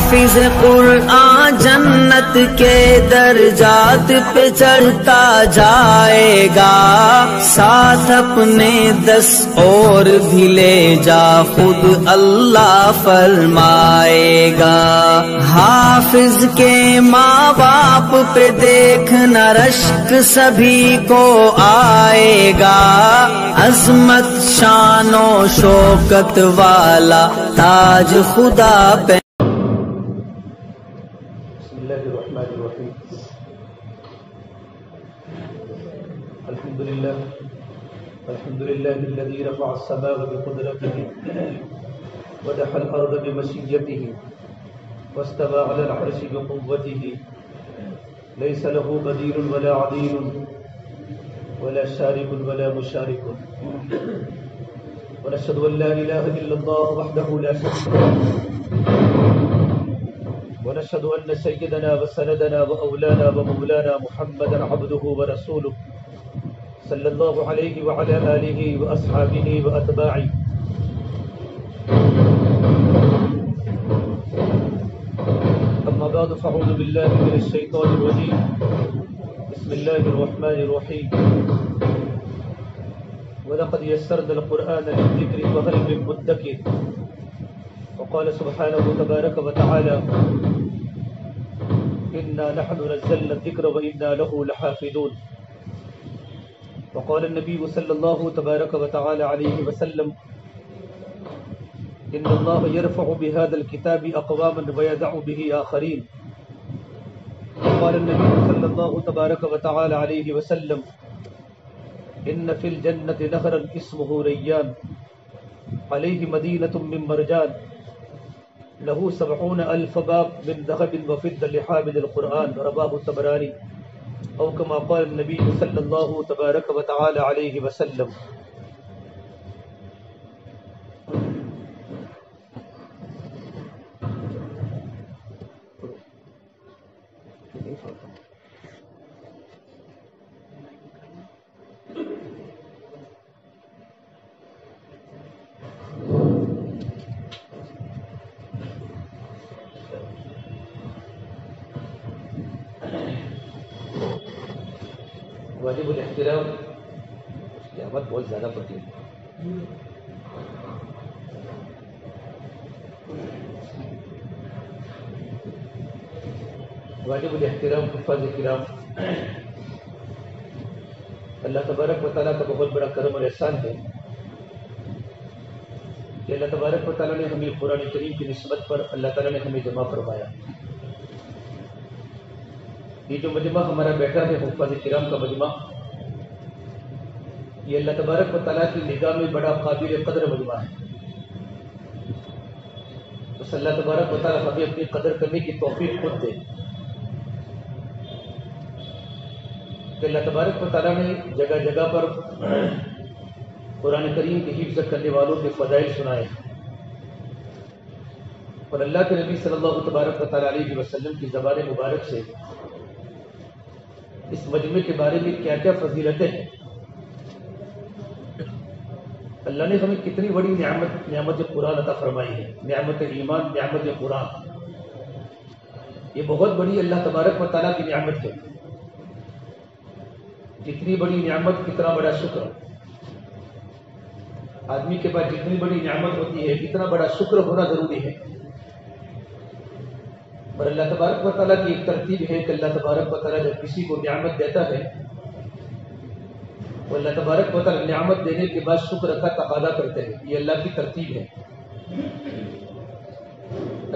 حافظ قرآن جنت کے درجات پہ چڑھتا جائے گا، ساتھ اپنے 10 اور بھی لے جا خود اللہ فرمائے گا۔ حافظ کے ماں باپ پہ دیکھنا رشک سبھی کو آئے گا، عظمت شان و شوکت والا تاج خدا پہ۔ بسم اللہ الرحمن الرحیم، الحمد للہ الذی رفع السماء بقدرته ودحى الارض بمشیته واستوى على العرش بقوته ليس له بديل ولا عديل ولا شارك ولا مشارك، ونشهد ان لا اله الا الله وحده لا شريك له، ونشهد ان سيدنا وسندنا واولانا ومولانا محمدا عبده ورسوله صلى الله عليه وعلى آله وأصحابه وأتباعه۔ أما بعد فأعوذ بالله من الشيطان الرجيم، بسم الله الرحمن الرحيم، ولقد يسرنا القرآن للذكر فهل من مدكر، وقال سبحانه تبارك وتعالى إنا نحن نزلنا الذكر وإنا له لحافظون، وقال النبي صلى الله تبارك وتعالى عليه وسلم إن الله يرفع بهذا الكتاب أقواما ويدع به آخرين، وقال النبي صلى الله تبارك وتعالى عليه وسلم إن في الجنة نهرا اسمه ريان عليه مدينة من مرجان له 70,000 باب من ذهب وفضة لحامل القرآن، رواه الطبراني، او كما قال النبي صلی اللہ تبارک و تعالی علیہ وسلم۔ واجب الاحترام اس کی آمد بہت زیادہ پڑتی ہے۔ واجب الاحترام حفاظ کرام، اللہ تبارک و تعالیٰ کا بہت بڑا کرم اور احسان ہے کہ اللہ تبارک و تعالیٰ نے ہمیں قرآن کریم کی نسبت پر اللہ تعالیٰ نے ہمیں جمع فرمایا۔ یہ جو مجمع ہمارا بیٹھا ہے حفاظ کرام کا مجمع، یہ اللہ تبارک و تعالیٰ کی نگاہ میں بڑا قابل قدر مجمع ہے۔ بس اللہ تبارک و تعالیٰ ہمیں اپنی قدر کرنے کی توفیق خود دے کہ اللہ تبارک و تعالیٰ نے جگہ جگہ پر قرآن کریم کی حفظ کرنے والوں کے فضائل سنائے، اور اللہ کے نبی صلی اللہ تبارک و تعالیٰ علیہ وسلم کی زبان مبارک سے اس مجمع کے بارے میں کیا کیا فضیلتیں ہیں۔ اللہ نے ہمیں کتنی بڑی نعمت قرآن عطا فرمائی ہے، نعمت ایمان، نعمت قرآن، یہ بہت بڑی اللہ تبارک و تعالیٰ کی نعمت ہے۔ جتنی بڑی نعمت کتنا بڑا شکر، آدمی کے پاس جتنی بڑی نعمت ہوتی ہے اتنا بڑا شکر ہونا ضروری ہے۔ اور اللہ تبارک و تعالیٰ کی ایک ترتیب ہے کہ اللہ تبارک و تعالیٰ جب کسی کو نعمت دیتا ہے وہ اللہ تبارک و تعالیٰ نعمت دینے کے بعد شکر کا تقاضا کرتے ہیں، یہ اللہ کی ترتیب ہے۔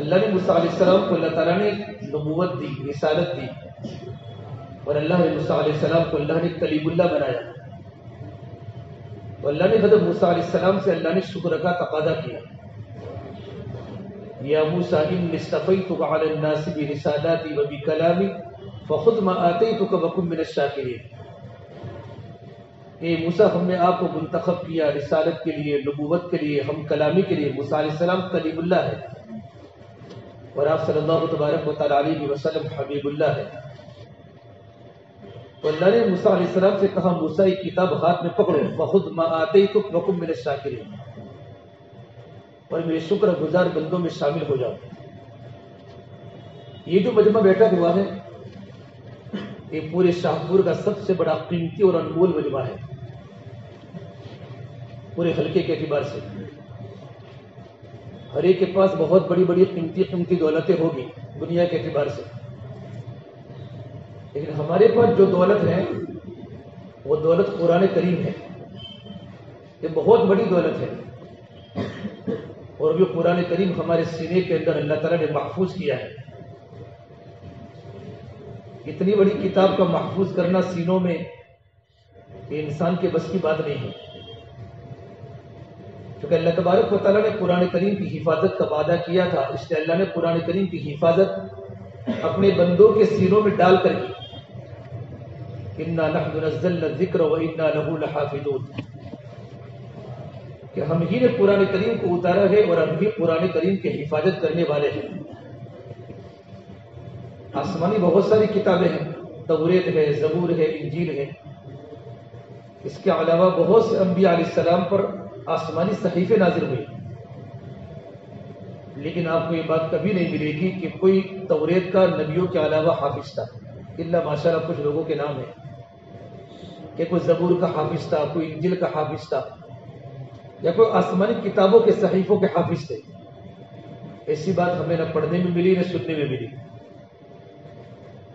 اللہ نے موسیٰ علیہ السلام کو اللہ تعالیٰ نے نبوت دی، رسالت دی، اور اللہ نے موسیٰ علیہ السلام کو اللہ نے کلیم اللہ بنایا، اور اللہ نے حضرت موسیٰ علیہ السلام سے اللہ نے شکر کا تقاضا کیا، یا موسیٰ انی اصطفیتک علی الناس برسالاتی وبکلامی فخذ ما آتیتک وکن من الشاکرین۔ اے موسیٰ، ہم نے آپ کو منتخب کیا رسالت کے لیے، نبوت کے لیے، ہم کلامی کے لیے۔ موسیٰ علیہ السلام کلیم اللہ ہے اور آپ صلی اللہ تبارک و تعالیٰ علیہ وسلم حبیب اللہ ہے۔ تو اللہ نے موسیٰ علیہ السلام سے کہا موسیٰ ایک کتاب ہاتھ میں پکڑو، فخذ ما آتیتک وکن من الشاکرین، اور میرے شکر گزار بندوں میں شامل ہو جاؤ۔ یہ جو مجمع بیٹھا ہوا ہے یہ پورے شاہپور کا سب سے بڑا قیمتی اور انمول مجمع ہے پورے حلقے کے اعتبار سے. ہر ایک کے پاس بہت بڑی بڑی قیمتی دولتیں ہوگی دنیا کے اعتبار سے، لیکن ہمارے پاس جو دولت ہے وہ دولت قرآن کریم ہے. یہ بہت بڑی دولت ہے اور جو قرآن کریم ہمارے سینے کے اندر اللہ تعالیٰ نے محفوظ کیا ہے. اتنی بڑی کتاب کا محفوظ کرنا سینوں میں یہ انسان کے بس کی بات نہیں ہے، کیونکہ اللہ تبارک و تعالیٰ نے قرآن کریم کی حفاظت کا وعدہ کیا تھا. اس لیے اللہ نے قرآن کریم کی حفاظت اپنے بندوں کے سینوں میں ڈال کر کی. اِنَّا نَحْنُ نَزَّلْنَا الذِّكْرَ وَإِنَّا لَهُ لَحَافِظُونَ، کہ ہم ہی نے قرآن کریم کو اتارا ہے اور ہم بھی قرآن کریم کی حفاظت کرنے والے ہیں. آسمانی بہت ساری کتابیں ہیں، توریت ہے، زبور ہے، انجیل ہے. اس کے علاوہ بہت سے انبیاء علیہ السلام پر آسمانی صحیفے نازل ہوئے، لیکن آپ کو یہ بات کبھی نہیں ملے گی کہ کوئی توریت کا نبیوں کے علاوہ حافظ تھا. الا ماشاءاللہ کچھ لوگوں کے نام ہیں کہ کوئی زبور کا حافظ تھا، کوئی انجیل کا حافظ تھا، یا کوئی آسمانی کتابوں کے صحیفوں کے حافظ تھے. ایسی بات ہمیں نہ پڑھنے میں ملی نہ سننے میں ملی.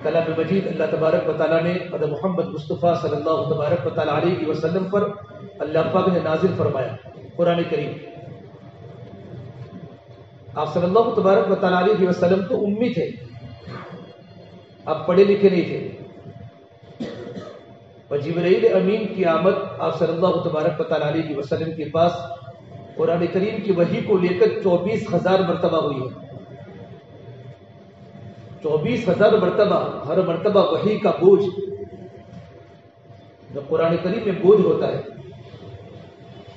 کلام مجید اللہ تبارک و تعالیٰ نے حضرت محمد مصطفیٰ صلی اللہ تبارک و تعالیٰ علیہ وسلم پر اللہ پاک نے نازل فرمایا قرآن کریم. آپ صلی اللہ تبارک و تعالیٰ علیہ وسلم تو امی تھے، آپ پڑھے لکھے نہیں تھے، اور جبرائیل امین کی آمد آپ صلی اللہ تبارک و تعالیٰ علیہ وسلم کے پاس قرآن کریم کی وحی کو لے کر 24,000 مرتبہ ہوئی ہے. 24,000 مرتبہ. ہر مرتبہ وحی کا بوجھ، جو قرآن کریم میں بوجھ ہوتا ہے،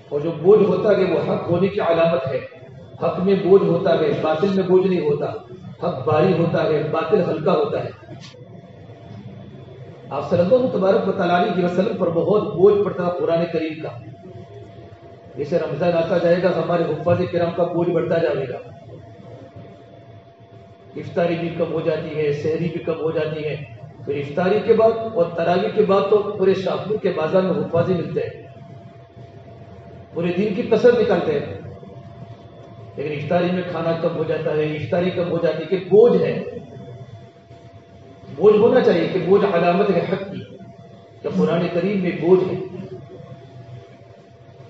اور جو بوجھ ہوتا ہے وہ حق ہونے کی علامت ہے. حق میں بوجھ ہوتا ہے، باطل میں بوجھ نہیں ہوتا. حق بھاری ہوتا ہے، باطل ہلکا ہوتا ہے. آپ صلی اللہ تبارک و تعالیٰ علیہ وسلم پر بہت بوجھ پڑتا ہے قرآن کریم کا. جیسے رمضان آتا جائے گا ہمارے حفاظ کرام کا بوجھ بڑھتا جائے گا. افطاری بھی کم ہو جاتی ہے، سحری بھی کم ہو جاتی ہے. پھر افطاری کے بعد اور تراویح کے بعد تو پورے شاہپور کے بازار میں حفاظی ملتے ہیں، پورے دن کی کثرت نکالتے ہیں. لیکن افطاری میں کھانا کم ہو جاتا ہے، افطاری کم ہو جاتی ہے کہ بوجھ ہے. بوجھ ہونا چاہیے کہ بوجھ علامت ہے حق کی، کہ قرآن کریم میں بوجھ ہے.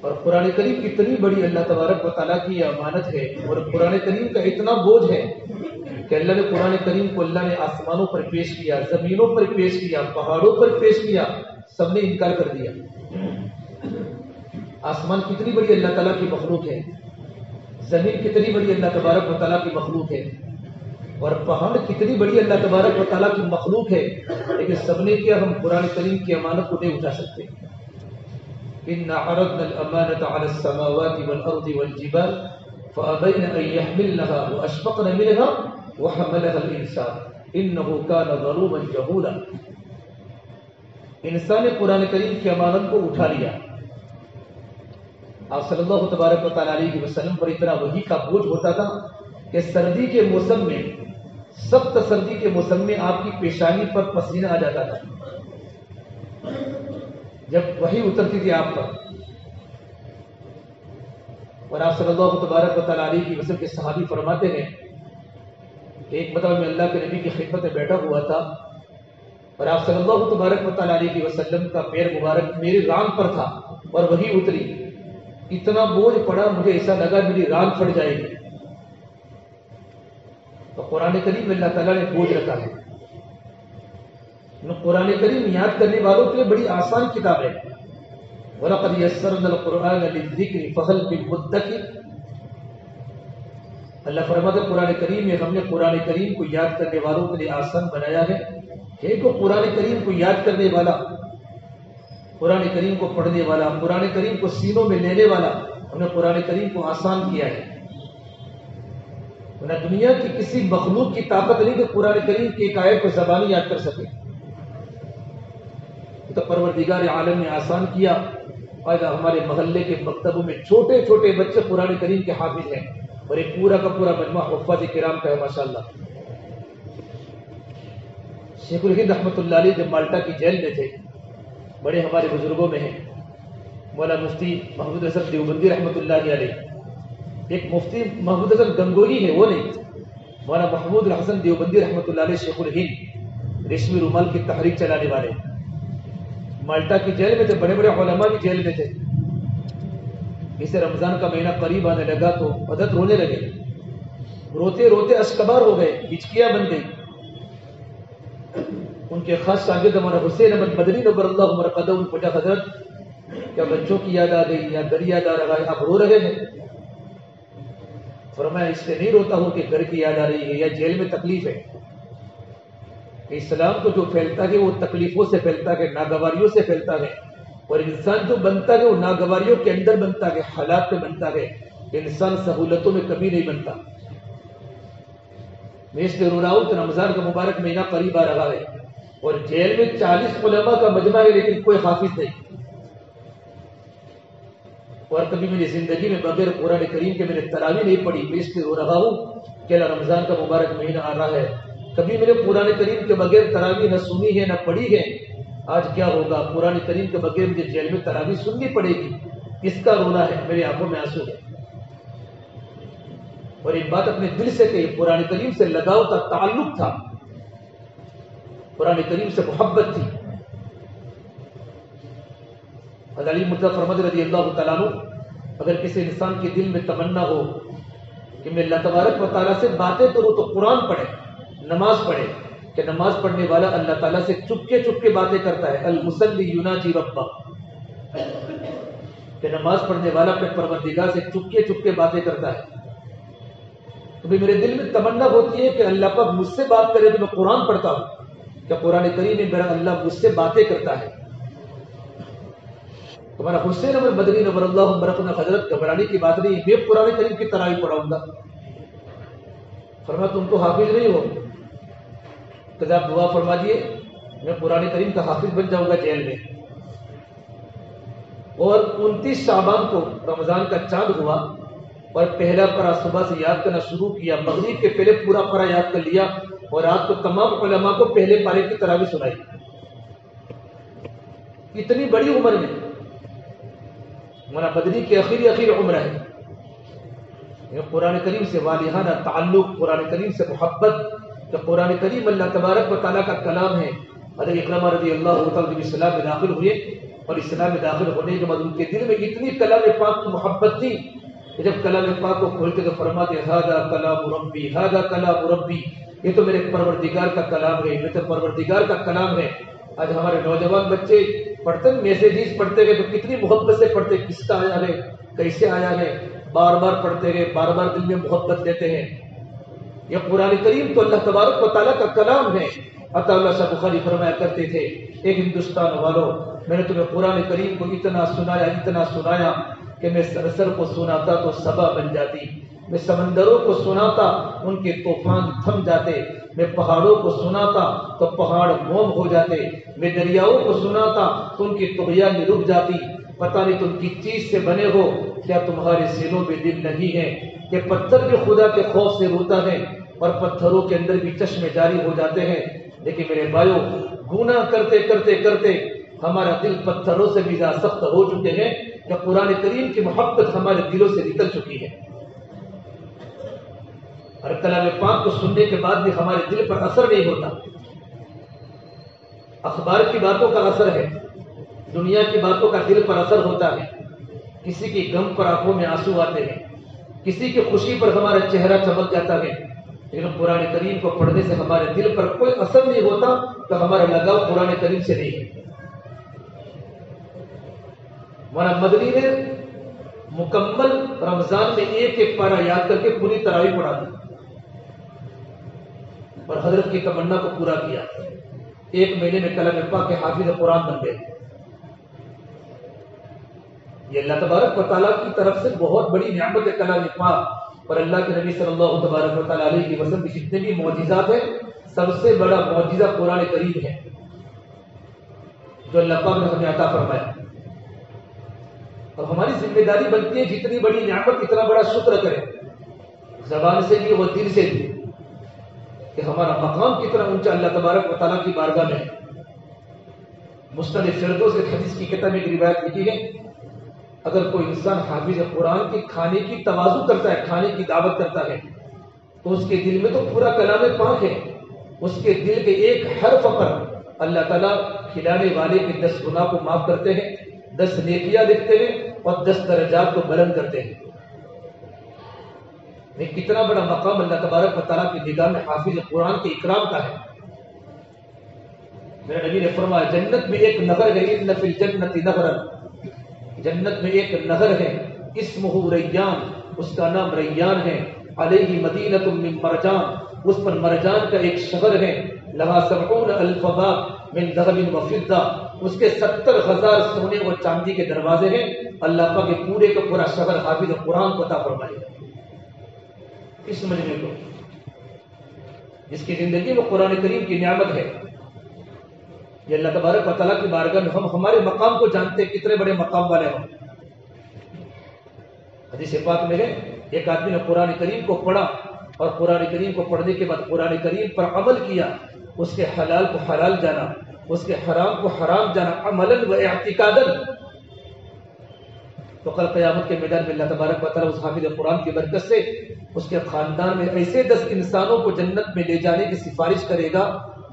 اور قرآن کریم اتنی بڑی اللہ تبارک و تعالیٰ کی امانت ہے، اور قرآن کریم کا اتنا بوجھ ہے کہ اللہ نے قرآن کریم کو اللہ نے آسمانوں پر پیش کیا، زمینوں پر پیش کیا، پہاڑوں پر پیش کیا، سب نے انکار کر دیا. آسمان کتنی بڑی اللہ تعالیٰ کی مخلوق ہے، زمین کتنی بڑی اللہ تبارک و تعالیٰ کی مخلوق ہے، اور پہاڑ کتنی بڑی اللہ تبارک و تعالیٰ کی مخلوق ہے، لیکن سب نے کیا ہم قرآن کریم کی امانت کو نہیں اٹھا سکتے. إِنَّا عَرَضْنَا الْأَمَانَةَ عَلَى السَّمَاوَاتِ وَالْأَرْضِ وَالْجِبَالِ فَأَبَيْنَ أَن يَحْمِلْنَهَا وَأَشْفَقْنَ مِنْهَا وَحَمَلَهَا الْإِنسَانُ إِنَّهُ كَانَ ظَلُومًا جَهُولًا. انسان نے قرآن کریم کی امانت کو اٹھا لیا. آپ صلی اللہ تبارک و تعالیٰ علیہ وسلم پر اتنا وحی کا بوجھ ہوتا تھا کہ سردی کے موسم میں، سخت سردی کے موسم میں آپ کی پیشانی پر پسینہ آ جاتا تھا جب وحی اترتی تھی آپ پر. اور آپ صلی اللہ تبارک و تعالیٰ علیہ وسلم کے صحابی فرماتے ہیں، ایک مرتبہ میں اللہ کے نبی کی خدمت میں بیٹھا ہوا تھا اور آپ صلی اللہ تبارک و تعالیٰ علیہ وسلم کا پیر مبارک میری ران پر تھا اور وحی اتری. اتنا بوجھ پڑا، مجھے ایسا لگا میری ران پھٹ جائے گی. تو قرآن کریم میں اللہ تعالیٰ نے بوجھ رکھا ہے. قرآن کریم یاد کرنے والوں کے لیے بڑی آسان کتاب ہے. وَلَقَدْ يَسَّرْنَا الْقُرْآنَ لِلذِّكْرِ فَهَلْ مِن مُدَّكِرٍ. اللہ فرماتا ہے قرآن کریم میں ہم نے قرآن کریم کو یاد کرنے والوں کے لیے آسان بنایا ہے. کو قرآن کریم کو یاد کرنے والا، قرآن کریم کو پڑھنے والا، قرآن کریم کو سینوں میں لینے والا، ہم نے قرآن کریم کو آسان کیا ہے. ورنہ دنیا کی کسی مخلوق کی طاقت نہیں کہ قرآن کریم کی ایک آیت کو زبانی یاد کر سکے. تو پروردگار عالم نے آسان کیا. اور ہمارے محلے کے مکتبوں میں چھوٹے چھوٹے بچے قرآن کریم کے حافظ ہیں، اور ایک پورا کا پورا مجمع حفاظ کرام کا ہے ماشاءاللہ. شیخ الہند رحمۃ اللہ علیہ جب مالٹا کی جیل میں تھے، بڑے ہمارے بزرگوں میں ہیں مولانا مفتی محمود حسن دیوبندی رحمۃ اللہ علیہ، ایک مفتی محمود حسن گنگوہی ہے وہ نہیں، مولانا محمود حسن دیوبندی رحمۃ اللہ علیہ شیخ الہند ریشمی رومال کی تحریک چلانے والے مالٹا کی جیل میں تھے، بڑے بڑے علماء بھی جیل میں تھے۔ اسے رمضان کا مہینہ قریب آنے لگا تو حضرت رونے لگے، روتے روتے اشکبار ہو گئے، ہچکیاں بن گئی۔ ان کے خاص شاگرد مولانا حسین احمد مدنی نور اللہ مرقدہ نے پوچھا حضرت کیا بچوں کی یاد آ گئی یا گھر یاد آ رہا ہے، آپ رو رہے ہیں؟ فرمایا اس سے نہیں روتا ہوں کہ گھر کی یاد آ رہی ہے یا جیل میں تکلیف ہے۔ اسلام کو جو پھیلتا ہے وہ تکلیفوں سے پھیلتا ہے، ناگواریوں سے پھیلتا ہے، اور انسان جو بنتا ہے وہ ناگواریوں کے اندر بنتا ہے، حالات میں بنتا ہے، انسان سہولتوں میں کبھی نہیں بنتا۔ میں اس لیے رو رہا ہوں کہ رمضان کا مبارک مہینہ قریب آ رہا ہے اور جیل میں 40 علماء کا مجمع ہے لیکن کوئی حافظ نہیں، اور کبھی میری زندگی میں بغیر قرآن کریم کے میں نے تراویح نہیں پڑھی۔ میں اس لیے رو رہا ہوں کہ رمضان کا مبارک مہینہ آ رہا ہے، کبھی میں نے قرآن کریم کے بغیر تراویح نہ سنی ہے نہ پڑھی ہے۔ آج کیا ہوگا، قرآن کریم کے بغیر مجھے جیل میں تراویح سننی پڑے گی، اس کا رونا ہے، میری آنکھوں میں آنسو ہے۔ اور ایک بات اپنے دل سے کہی، قرآن کریم سے لگاؤ تھا، تعلق تھا، قرآن کریم سے محبت تھی۔ حضرت علی مرتضیٰ فرماتے رضی اللہ تعالیٰ عنہ، اگر کسی انسان کے دل میں تمنا ہو کہ میں اللہ تبارک و تعالیٰ سے باتیں کروں تو قرآن پڑھے، نماز پڑھے، کہ نماز پڑھنے والا اللہ تعالیٰ سے چپکے چپکے باتیں کرتا ہے، المصلی یناجی ربہ، کہ نماز پڑھنے والا اپنے پروردگار سے چپکے چپکے باتیں کرتا ہے۔ تو بھی میرے دل میں تمنا ہوتی ہے کہ اللہ پاک مجھ سے بات کرے تو میں قرآن پڑھتا ہوں، کہ قرآن کریم میں میرا اللہ مجھ سے باتیں کرتا ہے۔ تمہارا حسین احمد مدنی نور اللہ مرقدہ حضرت گھبرانے کی بات نہیں، میں قرآن کریم کی تراویح پڑھاؤں گا۔ فرمایا تم تو حافظ نہیں ہو، کہ آپ دعا فرما دیے میں قرآن کریم کا حافظ بن جاؤں گا جیل میں۔ اور 29 شعبان کو رمضان کا چاند ہوا اور پہلا پارہ صبح سے یاد کرنا شروع کیا، مغرب کے پہلے پورا پارہ یاد کر لیا اور رات کو تمام علماء کو پہلے پارے کی تراویح سنائی۔ اتنی بڑی عمر میں مولانا مدنی کی آخری عمر ہے، قرآن کریم سے والہانہ تعلق، قرآن کریم سے محبت، کہ قرآن کریم اللہ تبارک و تعالیٰ کا کلام ہے۔ حضرت اکرمہ رضی اللہ تعالیٰ جب اسلام میں داخل ہوئے اور اسلام میں داخل ہونے کے بعد ان کے دل میں اتنی کلام پاک کی محبت تھی کہ جب کلام پاک کو کھولتے تو فرماتے ھذا کلام ربی، ھذا کلام ربی، یہ تو میرے پروردگار کا کلام ہے، یہ تو پروردگار کا کلام ہے۔ آج ہمارے نوجوان بچے پڑھتے میسیجز پڑھتے گئے تو کتنی محبت سے پڑھتے، کس کا آیا ہے، کیسے آیا ہے، بار بار پڑھتے گئے، بار بار دل میں محبت لیتے ہیں۔ یہ قرآن کریم تو اللہ تبارک و تعالیٰ کا کلام ہے۔ عطا اللہ شاہ بخاری فرمایا کرتے تھے، ایک ہندوستان والوں، میں نے تمہیں قرآن کریم کو اتنا سنایا کہ میں سرسر کو سناتا تو صبا بن جاتی، میں سمندروں کو سناتا ان کے طوفان تھم جاتے، میں پہاڑوں کو سناتا تو پہاڑ موم ہو جاتے، میں دریاؤں کو سناتا تو ان کی طغیان رک جاتی۔ پتہ نہیں تم کس چیز سے بنے ہو، کیا تمہارے سینوں میں دل نہیں ہے کہ پتھر بھی خدا کے خوف سے روتا ہے اور پتھروں کے اندر بھی چشمے جاری ہو جاتے ہیں۔ لیکن میرے بھائیوں، گناہ کرتے کرتے کرتے ہمارا دل پتھروں سے بھی زیادہ سخت ہو چکے ہیں کہ قرآن کریم کی محبت ہمارے دلوں سے نکل چکی ہے، اور کلام پاک کو سننے کے بعد بھی ہمارے دل پر اثر نہیں ہوتا۔ اخبار کی باتوں کا اثر ہے، دنیا کی باتوں کا دل پر اثر ہوتا ہے، کسی کی غم پر آنکھوں میں آنسو آتے ہیں، کسی کی خوشی پر ہمارا چہرہ چمک جاتا ہے، لیکن قرآن کریم کو پڑھنے سے ہمارے دل پر کوئی اثر نہیں ہوتا تو ہمارا لگاؤ قرآن کریم سے نہیں ہے۔ مولانا مدنی نے مکمل رمضان میں ایک ایک پارہ یاد کر کے پوری تراویح پڑھا دی اور حضرت کی تمنا کو پورا کیا، ایک مہینے میں کلام پاک کے حافظ قرآن بن گئے۔ یہ اللہ تبارک و تعالیٰ کی طرف سے بہت بڑی نعمت ہے کلام پاک، اور اللہ کے نبی صلی اللہ تبارک و تعالیٰ علیہ وسلم کے جتنے بھی معجزات ہیں سب سے بڑا معجزہ قرآن کریم ہے جو اللہ پاک نے ہمیں عطا فرمایا، اور ہماری ذمہ داری بنتی ہے جتنی بڑی نعمت اتنا بڑا شکر کریں، زبان سے بھی اور دل سے بھی، کہ ہمارا مقام کتنا اونچا اللہ تبارک و تعالیٰ کی بارگاہ میں ہے۔ مستند فردوس ایک حدیث کی کتاب میں ایک روایت لکھی ہے، اگر کوئی انسان حافظ قرآن کے کھانے کی تواضع کرتا ہے، کھانے کی دعوت کرتا ہے، تو اس کے دل میں تو پورا کلام پاک ہے، اس کے دل کے ایک حرف پر اللہ تعالیٰ کھلانے والے کے 10 گناہ کو معاف کرتے ہیں، 10 نیکیاں لکھتے ہیں اور 10 درجات کو بلند کرتے ہیں۔ کتنا بڑا مقام اللہ تبارک و تعالیٰ کی نگاہ میں حافظ قرآن کے اکرام کا ہے۔ میرے نبی نے فرمایا جنت میں ایک نہر ہے، ان فی الجنت نہرا، جنت میں ایک نہر ہے، اسمہ ریان، اس کا نام ریان ہے، علیہ مدینۃ من مرجان، اس پر مرجان کا ایک شہر ہے، لہا 70,000 باب من ذهب وفضہ، اس کے 70,000 سونے اور چاندی کے دروازے ہیں۔ اللہ پاک کے پورے کا پورا شہر حافظ قرآن کو عطا فرمائے گا۔ اس مجمع کو جس کی زندگی میں قرآن کریم کی نعمت ہے، یہ اللہ تبارک و تعالیٰ کی بارگاہ میں ہم ہمارے مقام کو جانتے ہیں، کتنے بڑے مقام والے ہم۔ حدیث پاک میں ہے ایک آدمی نے قرآن کریم کو پڑھا اور قرآن کریم کو پڑھنے کے بعد قرآن کریم پر عمل کیا، اس کے حلال کو حلال جانا، اس کے حرام کو حرام جانا، عملاً و اعتقاداً، تو کل قیامت کے میدان میں اللہ تبارک و تعالیٰ اس حافظ قرآن کی برکت سے اس کے خاندان میں ایسے 10 انسانوں کو جنت میں لے جانے کی سفارش کرے گا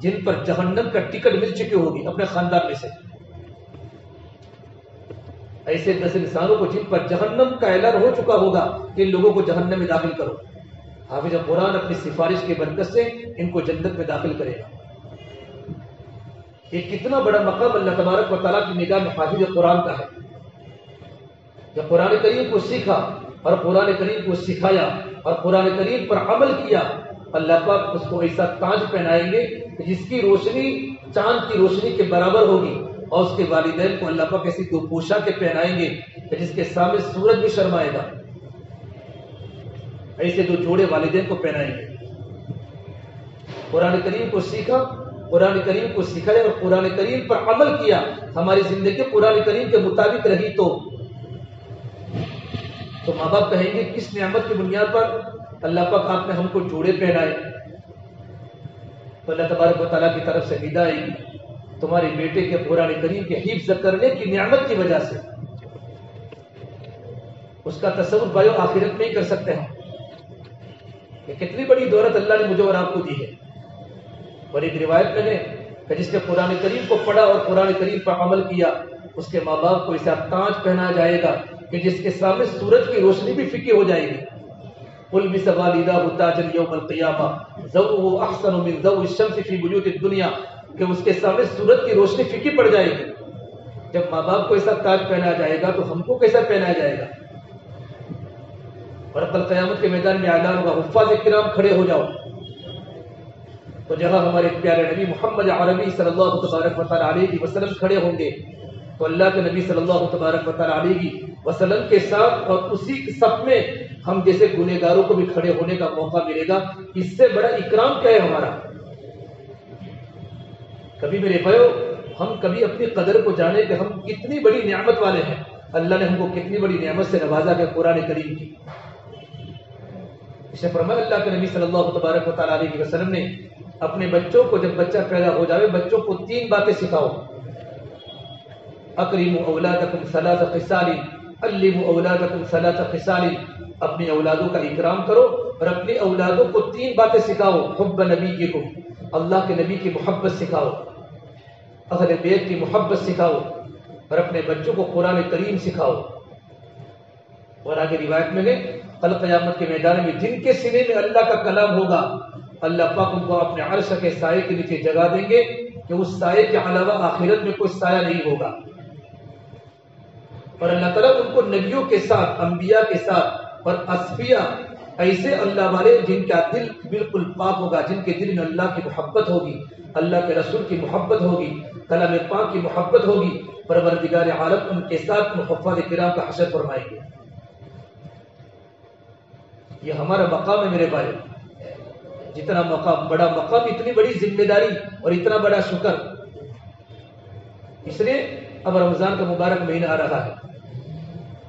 جن پر جہنم کا ٹکٹ مل چکی ہوگی اپنے خاندان میں سے۔ ایسے 10 انسانوں کو جن پر جہنم کا اعلان ہو چکا ہوگا کہ ان لوگوں کو جہنم میں داخل کرو، حافظ قرآن اپنی سفارش کی برکت سے ان کو جنت میں داخل کرے گا۔ یہ کتنا بڑا مقام اللہ تبارک و تعالیٰ کی نگاہ میں حافظ قرآن کا ہے۔ جب قرآن کریم کو سیکھا اور قرآن کریم کو سکھایا اور قرآن کریم پر عمل کیا، اللہ پاک اس کو ایسا تاج پہنائیں گے کہ جس کی روشنی چاند کی روشنی کے برابر ہوگی، اور اس کے والدین کو اللہ پاک ایسی 2 پوشاکیں پہنائیں گے کہ جس کے سامنے سورج بھی شرمائے گا، ایسے 2 جوڑے والدین کو پہنائیں گے۔ قرآن کریم کو سیکھا، قرآن کریم کو سکھایا اور قرآن کریم پر عمل کیا، ہماری زندگی قرآن کریم کے مطابق رہی تو ماں باپ کہیں گے کس نعمت کی بنیاد پر اللہ پاک آپ نے ہم کو جوڑے پہنائے؟ تو اللہ تبارک و تعالیٰ کی طرف سے ندا آئے گی تمہارے بیٹے کے قرآن کریم کے حفظ کرنے کی نعمت کی وجہ سے۔ اس کا تصور بھائیو آخرت میں ہی کر سکتے ہیں کہ کتنی بڑی دولت اللہ نے مجھے اور آپ کو دی ہے۔ اور ایک روایت میں ہے کہ جس نے قرآن کریم کو پڑھا اور قرآن کریم پر عمل کیا، اس کے ماں باپ کو ایسا تاج پہنایا جائے گا کہ جس کے سامنے سورج کی روشنی بھی فیکی ہو جائے گی۔ قل بسوالدہ تاجا یوم القیامہ ضوء احسن من ضوء الشمس فی بیوت الدنیا، کہ اس کے سامنے سورج کی روشنی فیکی پڑ جائے گی۔ جب ماں باپ کو ایسا تاج پہنایا جائے گا تو ہم کو کیسا پہنایا جائے گا؟ اور کل قیامت کے میدان میں اعلان ہوگا حفاظ کرام کھڑے ہو جاؤ، تو جہاں ہمارے پیارے نبی محمد عربی صلی اللہ تبارک و تعالیٰ علیہ وسلم کھڑے ہوں گے، تو اللہ کے نبی صلی اللہ تبارک و تعالیٰ علیہ وسلم کے ساتھ اور اسی صف میں ہم جیسے گنہگاروں کو بھی کھڑے ہونے کا موقع ملے گا۔ اس سے بڑا اکرام کیا ہے ہمارا؟ کبھی میرے بھائیو ہم کبھی اپنی قدر کو جانے کہ ہم کتنی بڑی نعمت والے ہیں، اللہ نے ہم کو کتنی بڑی نعمت سے نوازا ہے قرآن کریم کی۔ اسے فرمایا اللہ کے نبی صلی اللہ تبارک و تعالیٰ علیہ وسلم نے اپنے بچوں کو جب بچہ پیدا ہو جائے بچوں کو 3 باتیں سکھاؤ، اکرموا اولادکم 3 خصال، علموا اولادکم 3 خصال، اپنی اولادوں کا اکرام کرو اور اپنی اولادوں کو 3 باتیں سکھاؤ، حب نبیکم، اللہ کے نبی کی محبت سکھاؤ، اہل بیت کی محبت سکھاؤ، اور اپنے بچوں کو قرآن کریم سکھاؤ۔ اور آگے روایت میں ہے کل قیامت کے میدان میں جن کے سینے میں اللہ کا کلام ہوگا، اللہ پاک ان کو اپنے عرش کے سائے کے نیچے جگہ دیں گے کہ اس سائے کے علاوہ آخرت میں کوئی سایہ نہیں ہوگا۔ اور اللہ تعالیٰ ان کو نبیوں کے ساتھ، انبیاء کے ساتھ اور اصفیاء، ایسے اللہ والے جن کا دل بالکل پاک ہوگا، جن کے دل میں اللہ کی محبت ہوگی، اللہ کے رسول کی محبت ہوگی، کلام پاک کی محبت ہوگی، پروردگار عالم ان کے ساتھ حفاظ کرام کا حشر فرمائیں گے۔ یہ ہمارا مقام ہے میرے بھائی، جتنا مقام، بڑا مقام، اتنی بڑی ذمہ داری اور اتنا بڑا شکر۔ اس لیے اب رمضان کا مبارک مہینہ آ رہا ہے،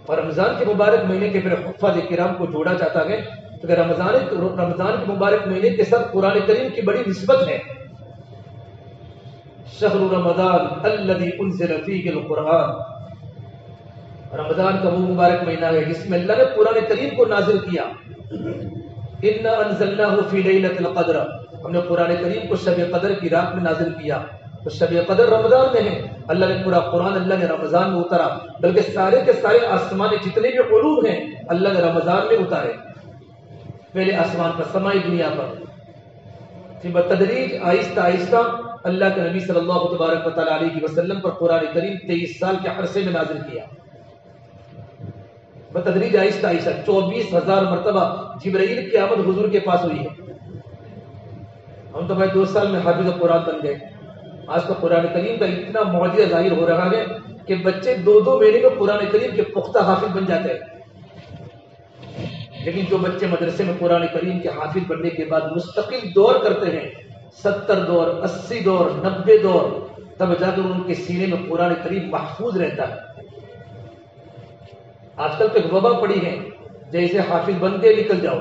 اور رمضان کے مبارک مہینے کے پھر حفاظ کرام کو جوڑا جاتا ہے تو رمضان کے مبارک مہینے کے ساتھ قرآن کریم کی بڑی نسبت ہے. شہر رمضان الذی انزل فیہ القرآن، رمضان کا وہ مبارک مہینہ ہے جس میں اللہ نے قرآن کریم کو نازل کیا. انا انزلناہ فی لیلۃ القدر، ہم نے قرآن کریم کو شب قدر کی رات میں نازل کیا. تو شب قدر رمضان میں ہے. اللہ نے پورا قرآن اللہ نے رمضان میں اتارا، بلکہ سارے کے سارے آسمان جتنے بھی علوم ہیں اللہ نے رمضان میں اتارے. پہلے آسمان پر، سمائی دنیا پر، پھر بتدریج آہستہ آہستہ اللہ کے نبی صلی اللہ تبارک و تعالیٰ علیہ وسلم پر قرآن کریم 23 سال کے عرصے میں نازل کیا. بتدریج آہستہ آہستہ 24,000 مرتبہ جبرائیل کی آمد حضور کے پاس ہوئی ہے. ہم تو بھائی 2 سال میں حافظ قرآن بن گئے. آج تو قرآن کریم کا اتنا معجزہ ظاہر ہو رہا ہے کہ بچے 2 مہینے میں قرآن کریم کے پختہ حافظ بن جاتے ہیں. لیکن جو بچے مدرسے میں قرآن کریم کے حافظ بننے کے بعد مستقل دور کرتے ہیں، 70 دور، 80 دور، 90 دور، تب جا کر ان کے سینے میں قرآن کریم محفوظ رہتا ہے. آج کل تو وبا پڑی ہے، جیسے حافظ بن کے نکل جاؤ.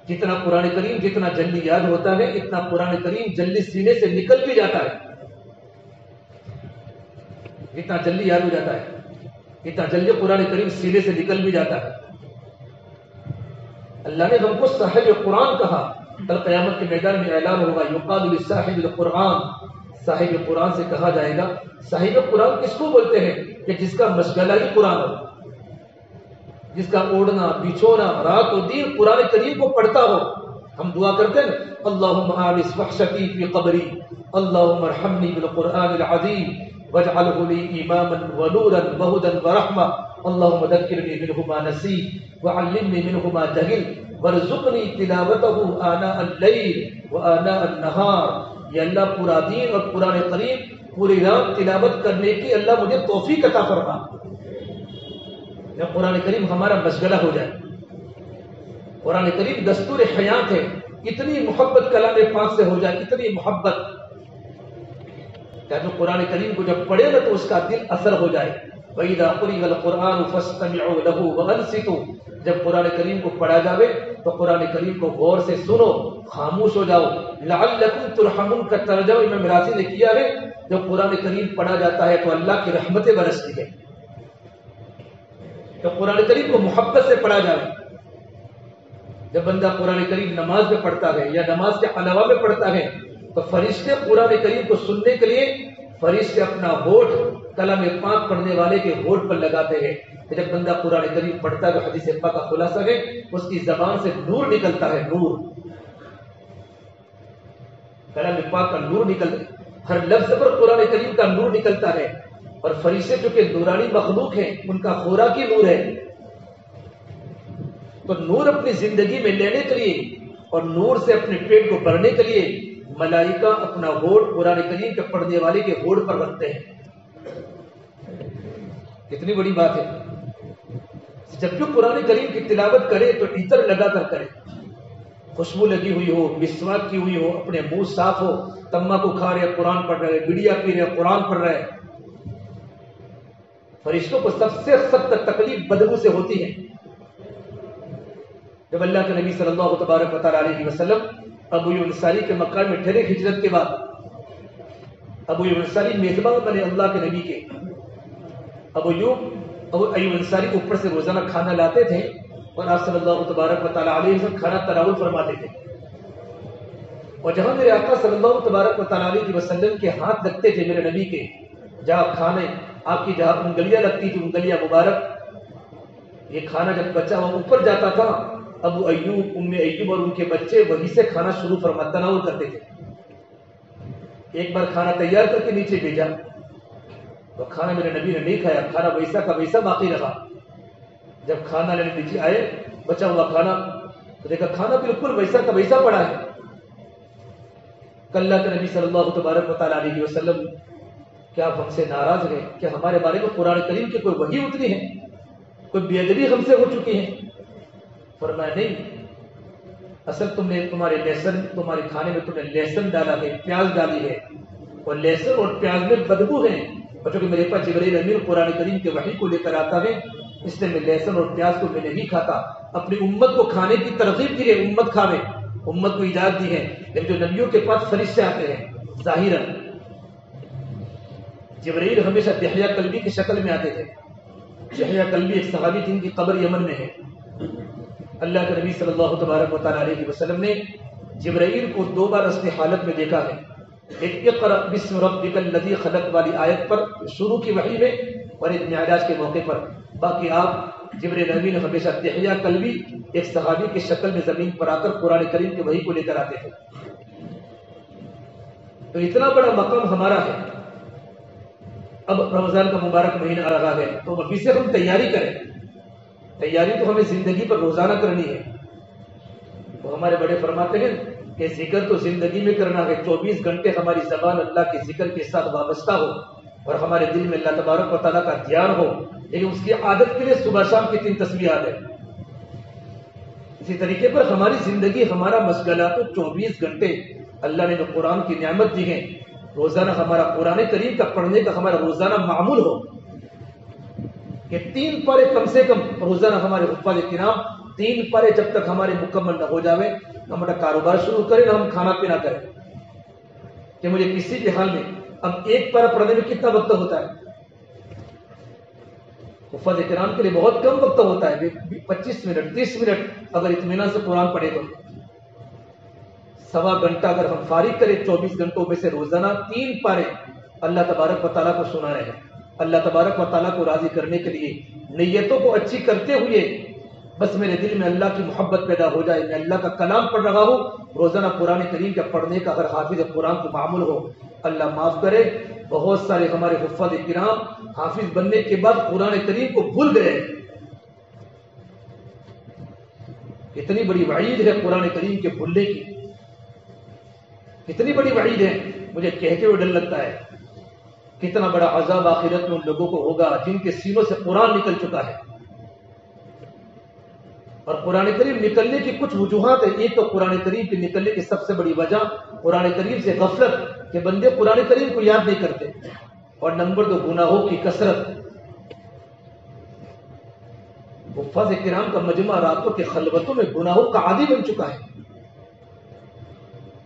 جتنا قرآن کریم جتنا جلدی یاد ہوتا ہے اتنا قرآن کریم جلدی سینے سے نکل بھی جاتا ہے. اتنا جلدی یاد ہو جاتا ہے، اتنا جلدی قرآن کریم سینے سے نکل بھی جاتا ہے. اللہ نے ہم کو صاحب قرآن کہا. کل قیامت کے میدان میں اعلان ہوگا، یقال لصاحب القرآن، صاحب قرآن سے کہا جائے گا. صاحب قرآن کس کو بولتے ہیں؟ کہ جس کا مشغلہ ہی قرآن ہو، جس کا اوڑھنا بچھونا رات و دن قرآن کریم کو پڑھتا ہو. ہم دعا کرتے ہیں اللہم آنس وحشتی فی قبری، اللہم ارحمنی بالقرآن العظیم واجعلہ لی اماما ونورا وہدا ورحمہ، اللہم ذکرنی منہ ما نسیت وعلمنی منہ ما جہلت وارزقنی تلاوتہ آناء اللیل وآناء النہار. یا اللہ پورا دین اور قرآن کریم پوری رات تلاوت کرنے کی اللہ مجھے توفیق عطا فرما. یا قرآن کریم ہمارا مشغلہ ہو جائے. قرآن کریم دستور حیات ہے. اتنی محبت کلام پاک سے ہو جائے، اتنی محبت کہ جو قرآن کریم کو جب پڑھے نا تو اس کا دل اثر ہو جائے. وَإِذَا قُرِئَ الْقُرْآنُ فَاسْتَمِعُوا لَهُ وَأَنصِتُوا، جب قرآن کریم کو پڑھا جاوے تو قرآن کریم کو غور سے سنو، خاموش ہو جاؤ. لَعَلَّكُمْ تُرْحَمُونَ کا ترجمہ امام راضی نے کیا ہے، جب قرآن کریم پڑھا جاتا ہے تو اللہ کی رحمتیں برستی ہے. تو قرآن کریم کو محبت سے پڑھا جائے. جب بندہ قرآن کریم نماز میں پڑھتا ہے یا نماز کے علاوہ میں پڑھتا ہے تو فرشتے قرآن کریم کو سننے کے لیے فرشتے اپنا ہونٹ کلام پاک پڑھنے والے کے ہونٹ پر لگاتے ہیں. کہ جب بندہ قرآن کریم پڑھتا ہے تو حدیث پاک کا خلاصہ ہے اس کی زبان سے نور نکلتا ہے. نور، کلام پاک کا نور نکلتا ہے. ہر لفظ پر قرآن کریم کا نور نکلتا ہے. اور فرشتے جو کہ نورانی مخلوق ہیں ان کا خوراک ہی نور ہے. تو نور اپنی زندگی میں لینے کے لیے اور نور سے اپنے پیٹ کو بھرنے کے لیے ملائکہ اپنا ہونٹ قرآن کریم کے پڑھنے والے کے ہونٹ پر رکھتے ہیں. کتنی بڑی بات ہے. جب بھی قرآن کریم کی تلاوت کرے تو عطر لگا کر کرے، خوشبو لگی ہوئی ہو، مسواک کی ہوئی ہو، اپنے منہ صاف ہو. تمباکو کھا رہے قرآن پڑھ رہے، بیڑیا پی رہے قرآن پڑھ رہے. فرشتوں کو سب سے سخت تکلیف بدبو سے ہوتی ہے. جب اللہ کے نبی صلی اللہ تبارک و تعالیٰ علیہ وسلم ابو ایوب انصاری کے مکان میں ٹھہرے ہجرت کے بعد، ابو ایوب انصاری میزبان بنے اللہ کے نبی کے. ابو ایوب انصاری اوپر سے روزانہ کھانا لاتے تھے اور آپ صلی اللہ تبارک و تعالیٰ علیہ وسلم کھانا تناول فرماتے تھے. اور جہاں میرے آقا صلی اللہ تبارک و تعالیٰ علیہ وسلم کے ہاتھ لگتے تھے میرے نبی کے، جہاں کھانے آپ کی جہاں انگلیاں لگتی تھی، انگلیاں مبارک، یہ کھانا جب بچہ وہ اوپر جاتا تھا ابو ایوب، ام ایوب اور ان کے بچے وہیں سے کھانا شروع تناول کرتے تھے. ایک بار کھانا تیار کر کے نیچے بھیجا تو کھانا میرے نبی نے نہیں کھایا، کھانا ویسا کا ویسا باقی رہا. جب کھانا لینے نیچے آئے بچا ہوا کھانا تو دیکھا کھانا بالکل ویسا کا ویسا پڑا ہے. اللہ کے نبی صلی اللہ تبارک و تعالیٰ علیہ وسلم، کیا آپ ہم سے ناراض ہیں؟ کیا ہمارے بارے میں قرآن کریم کی کوئی وحی اتری ہے؟ کوئی بے ادبی ہم سے ہو چکی ہے؟ فرمایا نہیں، اصل تمہارے کھانے میں تم نے لہسن ڈالا ہے، پیاز ڈالی ہے، اور لہسن اور پیاز میں بدبو ہے. اور چونکہ میرے پاس جبرائیل امین قرآن کریم کے وحی کو لے کر آتا ہے اس لیے میں لہسن اور پیاز کو میں نہیں کھاتا. اپنی امت کو کھانے کی ترغیب دی ہے، امت کھاوے، امت کو اجازت دی ہے. لیکن جو نبیوں کے پاس فرشتے آتے ہیں ظاہراً، جبرائیل ہمیشہ دحیہ کلبی کی شکل میں آتے تھے. دحیہ کلبی ایک صحابی جن کی قبر یمن میں ہے. اللہ کے نبی صلی اللہ تبارک و تعالیٰ علیہ وسلم نے جبرائیل کو 2 بار اصلی حالت میں دیکھا ہے. ایک اقرأ بسم ربک الذی خلق والی آیت پر شروع کی وحی میں، اور ایک معراج کے موقع پر. باقی آپ جبرائیل امین ہمیشہ دحیہ کلبی ایک صحابی کی شکل میں زمین پر آ کر قرآن کریم کی وحی کو لے کر آتے تھے. تو اتنا بڑا مقام ہمارا ہے. اب رمضان کا مبارک مہینہ آ رہا ہے تو ابھی سے ہم تیاری کریں. تیاری تو ہمیں زندگی پر روزانہ کرنی ہے. تو ہمارے بڑے فرماتے ہیں کہ ذکر تو زندگی میں کرنا ہے. 24 گھنٹے ہماری زبان اللہ کے ذکر کے ساتھ وابستہ ہو اور ہمارے دل میں اللہ تبارک و تعالیٰ کا دھیان ہو. لیکن اس کی عادت کے لیے صبح شام کی 3 تسبیحات ہے. اسی طریقے پر ہماری زندگی ہمارا مشغلہ تو 24 گھنٹے اللہ نے جو قرآن کی نعمت دی ہے، روزانہ ہمارا قرآن کریم کا پڑھنے کا ہمارا روزانہ معمول ہو کہ 3 پارے کم سے کم روزانہ ہمارے حفاظ کرام 3 پارے جب تک ہمارے مکمل نہ ہو جاوے نہ ہمارا کاروبار شروع کرے نہ ہم کھانا پینا کریں. کہ مجھے کسی بھی حال میں اب 1 پارہ پڑھنے میں کتنا وقت ہوتا ہے؟ حفاظ کرام کے لیے بہت کم وقت ہوتا ہے. 25 منٹ 30 منٹ اگر اطمینان سے قرآن پڑھے تو 1.25 گھنٹہ اگر ہم فارغ کریں 24 گھنٹوں میں سے روزانہ 3 پارے اللہ تبارک و تعالیٰ کو سنا رہے ہیں. اللہ تبارک و تعالیٰ کو راضی کرنے کے لیے نیتوں کو اچھی کرتے ہوئے بس میرے دل میں اللہ کی محبت پیدا ہو جائے. میں اللہ کا کلام پڑھ رہا ہوں، روزانہ قرآن کریم کا پڑھنے کا اگر حافظ قرآن کو معمول ہو. اللہ معاف کرے، بہت سارے ہمارے حفاظ کرام حافظ بننے کے بعد قرآن کریم کو بھول گئے. اتنی بڑی وعید ہے قرآن کریم کے بھولنے کی، اتنی بڑی وعید ہے. مجھے کہتے ہوئے ڈر لگتا ہے کتنا بڑا عذاب آخرت میں ان لوگوں کو ہوگا جن کے سینوں سے قرآن نکل چکا ہے. اور قرآن کریم نکلنے کی کچھ وجوہات ہیں. ایک تو قرآن کریم کے نکلنے کی سب سے بڑی وجہ قرآن کریم سے غفلت کہ بندے قرآن کریم کو یاد نہیں کرتے. اور نمبر 2 گناہوں کی کثرت. حفاظ کرام کا مجمع راتوں کے خلوتوں میں گناہوں کا عادی بن چکا ہے.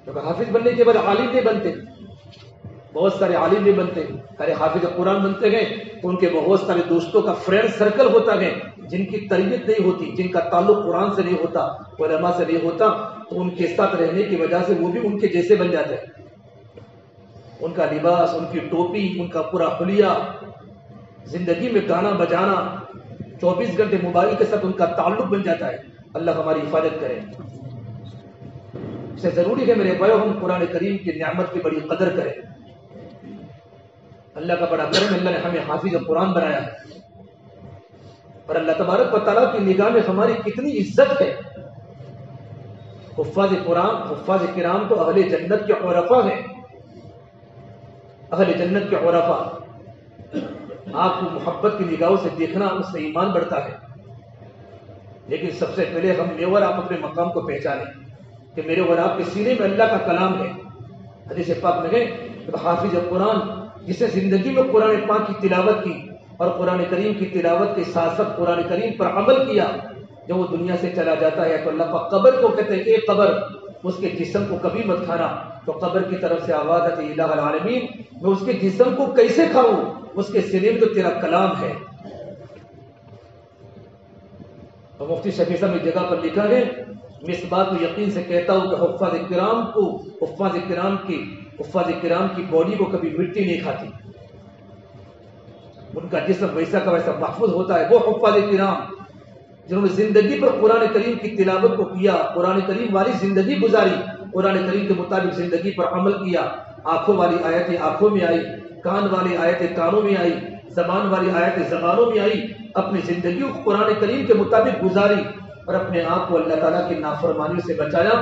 کیونکہ حافظ بننے کے بعد عالم نہیں بنتے، بہت سارے عالم نہیں بنتے. ارے حافظ قرآن بنتے گئے تو ان کے بہت سارے دوستوں کا فرینڈ سرکل ہوتا گئے جن کی تربیت نہیں ہوتی، جن کا تعلق قرآن سے نہیں ہوتا، علماء سے نہیں ہوتا. تو ان کے ساتھ رہنے کی وجہ سے وہ بھی ان کے جیسے بن جاتے ہیں. ان کا لباس، ان کی ٹوپی، ان کا پورا حلیہ، زندگی میں گانا بجانا، 24 گھنٹے موبائل کے ساتھ ان کا تعلق بن جاتا ہے. اللہ ہماری حفاظت کرے. اس سے ضروری ہے میرے بھائیو ہم قرآن کریم کی نعمت کی بڑی قدر کریں. اللہ کا بڑا کرم، اللہ نے ہمیں حافظ قرآن بنایا ہے. اور اللہ تبارک و تعالیٰ کی نگاہ میں ہماری کتنی عزت ہے. حفاظ قرآن، حفاظ کرام تو اہل جنت کے عرفا ہیں. اہل جنت کے عرفا. آپ کو محبت کی نگاہوں سے دیکھنا اس سے ایمان بڑھتا ہے. لیکن سب سے پہلے ہم میں اور آپ اپنے مقام کو پہچانیں کہ میرے اور آپ کے سینے میں اللہ کا کلام ہے. حدیث پاک میں ہے کہ حافظ قرآن جسے زندگی میں قرآن پاک کی تلاوت کی اور قرآن کریم کی تلاوت کے ساتھ ساتھ قرآن کریم پر عمل کیا، جب وہ دنیا سے چلا جاتا ہے تو اللہ پاک قبر کو کہتے ہیں اے قبر اس کے جسم کو کبھی مت کھانا. تو قبر کی طرف سے آواز آتی ہے الہ العالمین میں اس کے جسم کو کیسے کھاؤں، اس کے سینے میں تو تیرا کلام ہے. اور مفتی شفیع صاحب نے جگہ پر لکھا ہے میں اس بات کو یقین سے کہتا ہوں کہ حفاظ کرام کی باڈی کو کبھی مٹی نہیں کھاتی. ان کا جسم ویسا کا ویسا محفوظ ہوتا ہے. وہ حفاظ کرام جنہوں نے زندگی پر قرآن کریم کی تلاوت کو کیا، قرآن کریم والی زندگی گزاری، قرآن کریم کے مطابق زندگی پر عمل کیا. آنکھوں والی آیتیں آنکھوں میں آئی، کان والی آیتیں کانوں میں آئی، زبان والی آیتیں زبانوں میں آئی. اپنی زندگی کو قرآن کریم کے مطابق گزاری اور اپنے آپ کو اللہ تعالیٰ کی نافرمانیوں سے بچایا.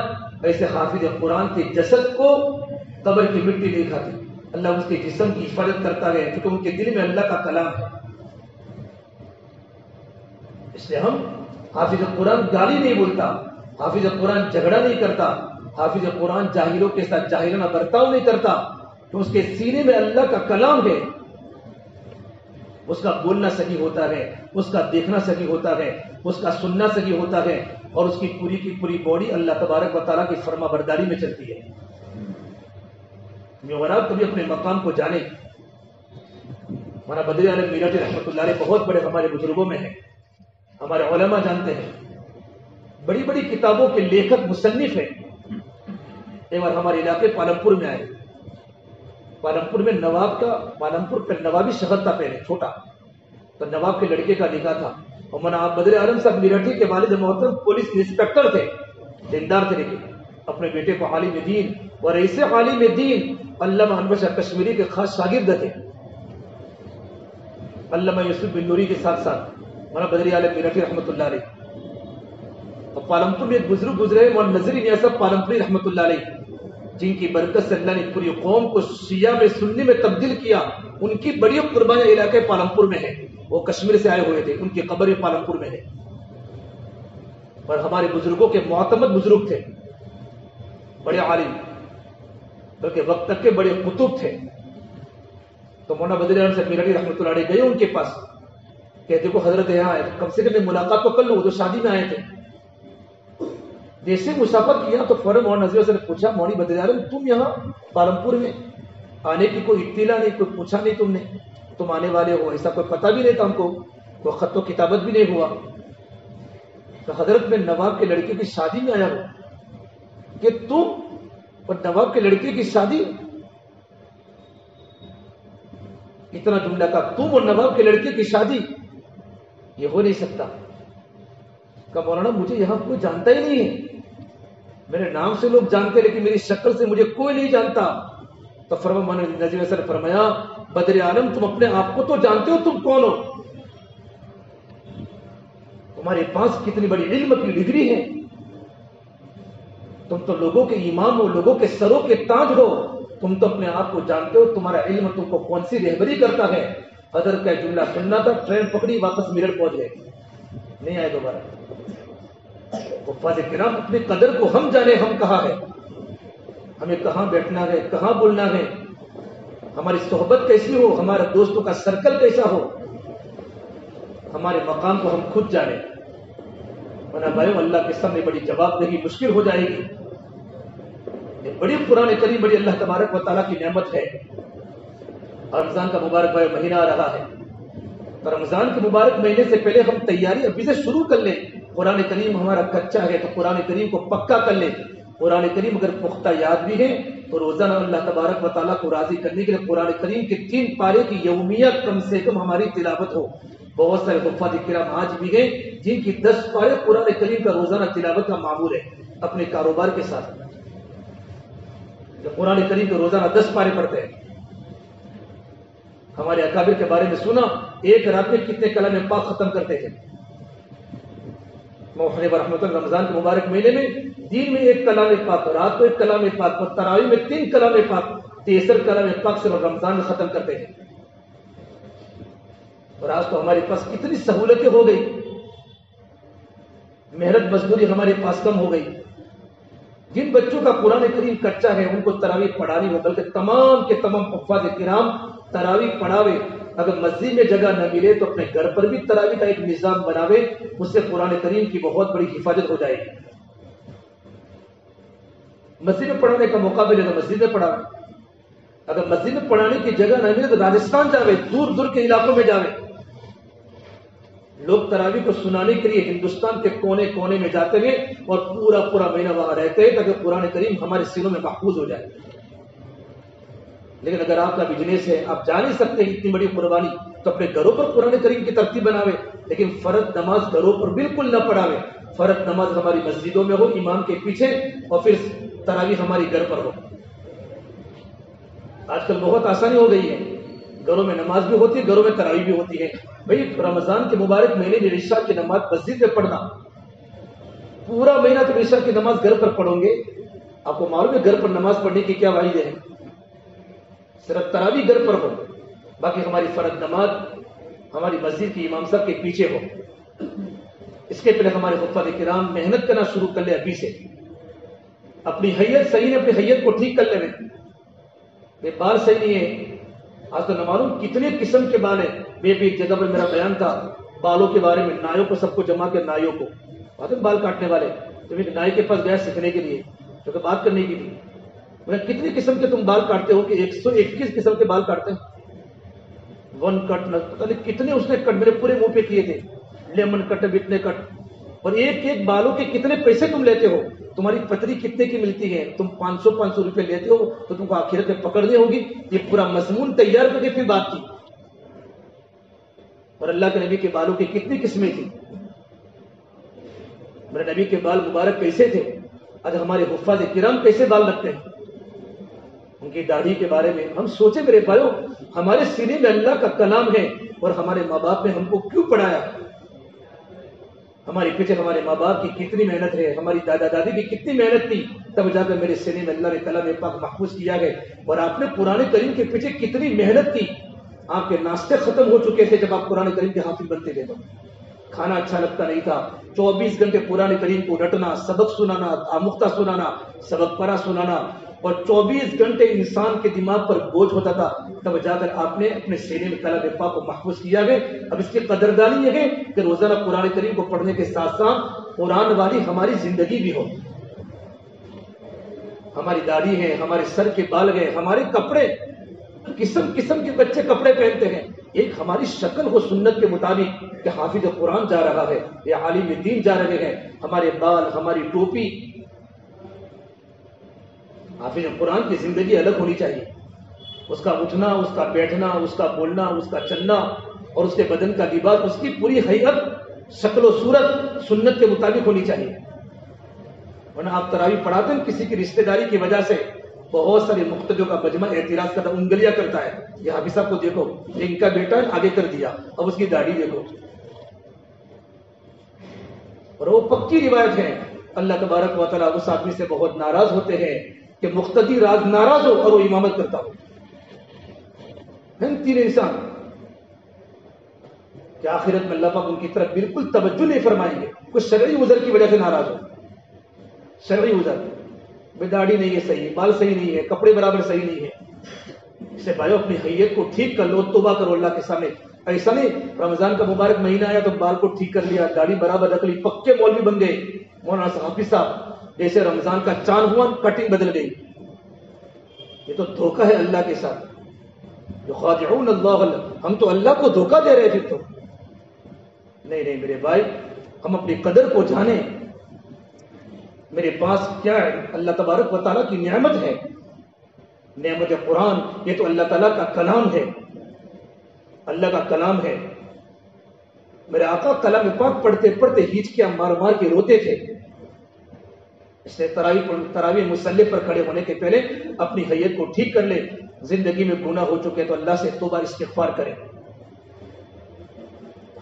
ایسے حافظ قرآن کے جسد کو قبر کی مٹی نہیں کھاتی. اللہ اس کے جسم کی حفاظت کرتا ہے کیونکہ ان کے دل میں اللہ کا کلام ہے. اس لیے ہم حافظ قرآن گالی نہیں بولتا، حافظ قرآن جھگڑا نہیں کرتا، حافظ قرآن جاہلوں کے ساتھ جاہلانہ برتاؤ نہیں کرتا. تو اس کے سینے میں اللہ کا کلام ہے. اس کا بولنا صحیح ہوتا ہے، اس کا دیکھنا صحیح ہوتا ہے، اس کا سننا صحیح ہوتا ہے، اور اس کی پوری باڈی اللہ تبارک و تعالیٰ کی فرما برداری میں چلتی ہے۔ اور آپ کبھی اپنے مقام کو جانیں۔ مولانا بدر عالم میرٹھی رحمۃ اللہ علیہ بہت بڑے ہمارے بزرگوں میں ہیں، ہمارے علماء جانتے ہیں، بڑی بڑی کتابوں کے لیکھک مصنف ہیں۔ ایک بار ہمارے علاقے پالمپور میں آئے، پالمپور میں پالمپور کا نوابی شہر تھا پہلے چھوٹا، تو نواب کے لڑکے کا نکاح تھا، اور مولانا بدر عالم صاحب میرٹھی کے والد محترم پولیس انسپکٹر تھے، دیندار تھے، لیکن اپنے بیٹے کو عالم دین، اور ایسے عالم دین علامہ انور شاہ کشمیری کے خاص شاگرد تھے، علامہ یوسف بن نوری کے ساتھ ساتھ مولانا بدر عالم میرٹھی رحمۃ اللہ علیہ۔ اور پالمپور میں ایک بزرگ گزرے مولانا نظری میاں صاحب پالمپوری رحمۃ اللہ علیہ، جن کی برکت سے اللہ نے پوری قوم کو شیعہ میں سنی میں تبدیل کیا۔ ان کی بڑی قربانیاں علاقے پالمپور میں ہے، وہ کشمیر سے آئے ہوئے تھے، ان کی قبر پالمپور میں ہے، اور ہمارے بزرگوں کے معتمد بزرگ تھے، بڑے عالم، بلکہ وقت تک کے بڑے قطب تھے۔ تو مولانا بدر عالم صاحب میرٹھی رحمۃ اللہ علیہ گئے ان کے پاس، کہتے کو حضرت یہاں آئے، کم سے کم ملاقات تو کر لوں، وہ تو شادی میں آئے تھے۔ جیسے مسافر کیا تو فوراً مولانا نذیر سے نے پوچھا، مولوی بدر عالم تم یہاں پالمپور میں آنے کی کوئی اطلاع نہیں، کوئی پوچھا نہیں تم نے، تم آنے والے ہو ایسا کوئی پتہ بھی نہیں تھا ہم کو، کوئی خط و کتابت بھی نہیں ہوا۔ تو حضرت میں نواب کے لڑکے کی شادی میں آیا ہوں کہ تم اور نواب کے لڑکے کی شادی، اتنا جملہ کا تم اور نواب کے لڑکے کی شادی، یہ ہو نہیں سکتا۔ کہ مولانا مجھے یہاں کوئی جانتا ہی نہیں ہے، میرے نام سے لوگ جانتے لیکن میری شکل سے مجھے کوئی نہیں جانتا۔ تو مولانا نذیر نے فرمایا، بدر عالم تم اپنے آپ کو تو جانتے ہو تم کون ہو، تمہارے پاس کتنی بڑی علم کی ڈگری ہے، تم تو لوگوں کے امام ہو، لوگوں کے سروں کے تاج ہو، تم تو اپنے آپ کو جانتے ہو، تمہارا علم تم کو کون سی رہبری کرتا ہے۔ حضرت کا جملہ سننا تھا، ٹرین پکڑی، واپس میرٹھ پہنچ گئے، نہیں آئے دوبارہ۔ حفاظ کرام اپنی قدر کو ہم جانے، ہم کہاں ہے، ہمیں کہاں بیٹھنا ہے، کہاں بولنا ہے، ہماری صحبت کیسی ہو، ہمارے دوستوں کا سرکل کیسا ہو، ہمارے مقام کو ہم خود جانے، ورنہ بھائیو اللہ کے سامنے بڑی جواب دہی مشکل ہو جائے گی۔ یہ بڑی قرآن کریم، بڑی اللہ تبارک و تعالیٰ کی نعمت ہے۔ رمضان کا مبارک بھائی مہینہ آ رہا ہے، تو رمضان کے مبارک مہینے سے پہلے ہم تیاری ابھی سے شروع کر لیں۔ قرآن کریم ہمارا کچا ہے تو قرآن کریم کو پکا کر لیں۔ قرآن کریم اگر پختہ یاد بھی ہے تو روزانہ اللہ تبارک و تعالیٰ کو راضی کرنے کے لیے قرآن کریم کے 3 پارے کی یومیت کم سے کم ہماری تلاوت ہو۔ بہت سارے حفاظ کرام آج بھی ہیں جن کی 10 پارے قرآن کریم کا روزانہ تلاوت کا معمول ہے اپنے کاروبار کے ساتھ، قرآن کریم کے روزانہ 10 پارے پڑھتے ہیں۔ ہمارے اکابر کے بارے میں سنا، ایک رات میں کتنے کلام پاک ختم کرتے تھے۔ محرم رحمۃ اللہ رمضان کے مبارک مہینے میں دن میں 1 کلام پاک، رات کو 1 کلام پاک، اور تراویح میں 3 کلام پاک، 63 کلام پاک سے رمضان میں ختم کرتے ہیں۔ اور آج تو ہمارے پاس کتنی سہولتیں ہو گئی، محنت مزدوری ہمارے پاس کم ہو گئی۔ جن بچوں کا قرآن کریم کچا ہے ان کو تراویح پڑھانی ہو، بلکہ تمام کے تمام حفاظ کرام تراویح پڑھاوے۔ اگر مسجد میں جگہ نہ ملے تو اپنے گھر پر بھی تراویح کا ایک نظام بناوے، اس سے قرآن کریم کی بہت بڑی حفاظت ہو جائے گی۔ مسجد میں پڑھانے کا موقع ملے تو مسجد میں پڑھاوے، اگر مسجد میں پڑھانے کی جگہ نہ ملے تو راجستھان جاوے، دور دور کے علاقوں میں جاوے۔ لوگ تراویح کو سنانے کے لیے ہندوستان کے کونے کونے میں جاتے ہیں اور پورا مہینہ وہاں رہتے ہیں تاکہ قرآن کریم ہمارے سینوں میں محفوظ ہو جائے۔ لیکن اگر آپ کا بزنس ہے، آپ جا نہیں سکتے اتنی بڑی قربانی، تو اپنے گھروں پر قرآن کریم کی ترتیب بناوے، لیکن فرض نماز گھروں پر بالکل نہ پڑھاوے۔ فرض نماز ہماری مسجدوں میں ہو، امام کے پیچھے، اور پھر تراویح ہماری گھر پر ہو۔ آج کل بہت آسانی ہو گئی ہے، گھروں میں نماز بھی ہوتی ہے، گھروں میں تراویح بھی ہوتی ہے۔ بھئی رمضان کے مبارک مہینے میں عشاء کی نماز مسجد میں پڑھنا، پورا مہینہ تو عشاء کی نماز گھر پر پڑھوں گے، آپ کو معلوم ہے گھر پر نماز پڑھنے کی کیا وعید ہے؟ صرف تراویح گھر پر ہو، باقی ہماری فرض نماز ہماری مسجد کی امام صاحب کے پیچھے ہو۔ اس کے پہلے ہمارے حفاظ کرام محنت کرنا شروع کر لے ابھی سے، اپنی حیت صحیح ہے، اپنی حیت کو ٹھیک کر لے۔ بال صحیح نہیں ہے، آج تو نہ معلوم کتنے قسم کے بال ہیں، میں بھی ایک جگہ پر میرا بیان تھا بالوں کے بارے میں، نائیوں کو سب کو جمع کر، نائیوں کو بال کاٹنے والے، تو ایک نائی کے پاس گیا سیکھنے کے لیے، جو کہ بات کرنے کی تھی. کتنی قسم کے تم بال کاٹتے ہو؟ کہ 121 قسم کے بال کاٹتے ہیں. 1 کٹ نہ پتہ نہیں کتنے اس نے کٹ میرے پورے منہ پہ کیے تھے، لیمن کٹ اتنے کٹ، اور ایک ایک بالوں کے کتنے پیسے تم لیتے ہو؟ تمہاری پتری کتنے کی ملتی ہے؟ تم 500 روپے لیتے ہو تو تم کو آخرت میں پکڑنے ہوگی. یہ پورا مضمون تیار کر کے پھر بات کی. اور اللہ کے نبی کے بالوں کی کتنی قسمیں تھی. میرے نبی کے بال مبارک کیسے تھے؟ آج ہمارے حفاظ کرام کیسے بال رکھتے ہیں؟ ان کی داڑھی کے بارے میں ہم سوچیں میرے بھائیوں، ہمارے سینے میں اللہ کا کلام ہے اور ہمارے ماں باپ نے ہم کو کیوں پڑھایا؟ ہمارے پیچھے ہمارے ماں باپ کی کتنی محنت ہے، ہماری دادا دادی کی کتنی محنت تھی، تب جا کر میرے سینے میں اللہ نے کلام پاک محفوظ کیا ہے. اور آپ نے قرآن کریم کے پیچھے کتنی محنت کی. آپ کے ناشتے ختم ہو چکے تھے جب آپ قرآن کریم کے حافظ بنتے تھے. تو کھانا اچھا لگتا نہیں تھا، 24 گھنٹے قرآن کریم کو رٹنا، سبق سنانا، آموختہ سنانا، سبق پڑھا سنانا، اور 24 گھنٹے انسان کے دماغ پر بوجھ ہوتا تھا. تب جا کر آپ نے اپنے سینے میں کلام پاک کو محفوظ کیا ہے. اب اس کی قدردانی یہ ہے کہ روزانہ قرآن کریم کو پڑھنے کے ساتھ ساتھ قرآن والی ہماری زندگی بھی ہو. ہماری داڑھی ہے، ہمارے سر کے بال گئے، ہمارے کپڑے، قسم قسم کے بچے کپڑے پہنتے ہیں. ایک ہماری شکل ہو سنت کے مطابق کہ حافظ قرآن جا رہا ہے یا عالم دین جا رہے ہیں. ہمارے بال، ہماری ٹوپی، حافظ قرآن کی زندگی الگ ہونی چاہیے. اس کا اٹھنا، اس کا بیٹھنا، اس کا بولنا، اس کا چلنا، اور اس کے بدن کا لباس، اس کی پوری حیت، شکل و صورت سنت کے مطابق ہونی چاہیے. ورنہ آپ تراویح پڑھاتے ہیں، کسی کی رشتہ داری کی وجہ سے بہت سارے مقتدیوں کا مجمع اعتراض کرتا، انگلیاں کرتا ہے. یہ حافظ صاحب کو دیکھو، ان کا بیٹا آگے کر دیا، اب اس کی داڑھی دیکھو. اور وہ پکی روایت ہے. اللہ تبارک و تعالیٰ اس آدمی سے بہت ناراض ہوتے ہیں کہ مقتدی راز ناراض ہو اور وہ امامت کرتا ہو. تین انسان کہ آخرت میں اللہ پاک ان کی طرف بالکل توجہ نہیں فرمائیں گے. کچھ شرعی عذر کی وجہ سے ناراض ہو، شرعی عذر، داڑھی نہیں ہے صحیح، بال صحیح نہیں ہے، کپڑے برابر صحیح نہیں ہے. اس سے بھائیو اپنی حیت کو ٹھیک کر لو، توبہ کرو اللہ کے سامنے. ایسا نہیں رمضان کا مبارک مہینہ آیا تو بال کو ٹھیک کر لیا، داڑھی برابر رکھ لی، پکے مولوی بن گئے. مولانا حافظ صاحب جیسے رمضان کا چاند ہوا کٹنگ بدل گئی. یہ تو دھوکہ ہے اللہ کے ساتھ. یخادعون اللہ، ہم تو اللہ کو دھوکہ دے رہے تھے. تو نہیں میرے بھائی، ہم اپنی قدر کو جانیں. میرے پاس کیا ہے؟ اللہ تبارک و تعالیٰ کی نعمت ہے، نعمت قرآن. یہ تو اللہ تعالیٰ کا کلام ہے، اللہ کا کلام ہے. میرے آقا کلام پاک پڑھتے پڑھتے ہچکیاں مار مار کے روتے تھے. اس لیے تراویح مصلی پر کھڑے ہونے کے پہلے اپنی حیت کو ٹھیک کر لے. زندگی میں گناہ ہو چکے تو اللہ سے توبہ استغفار کریں.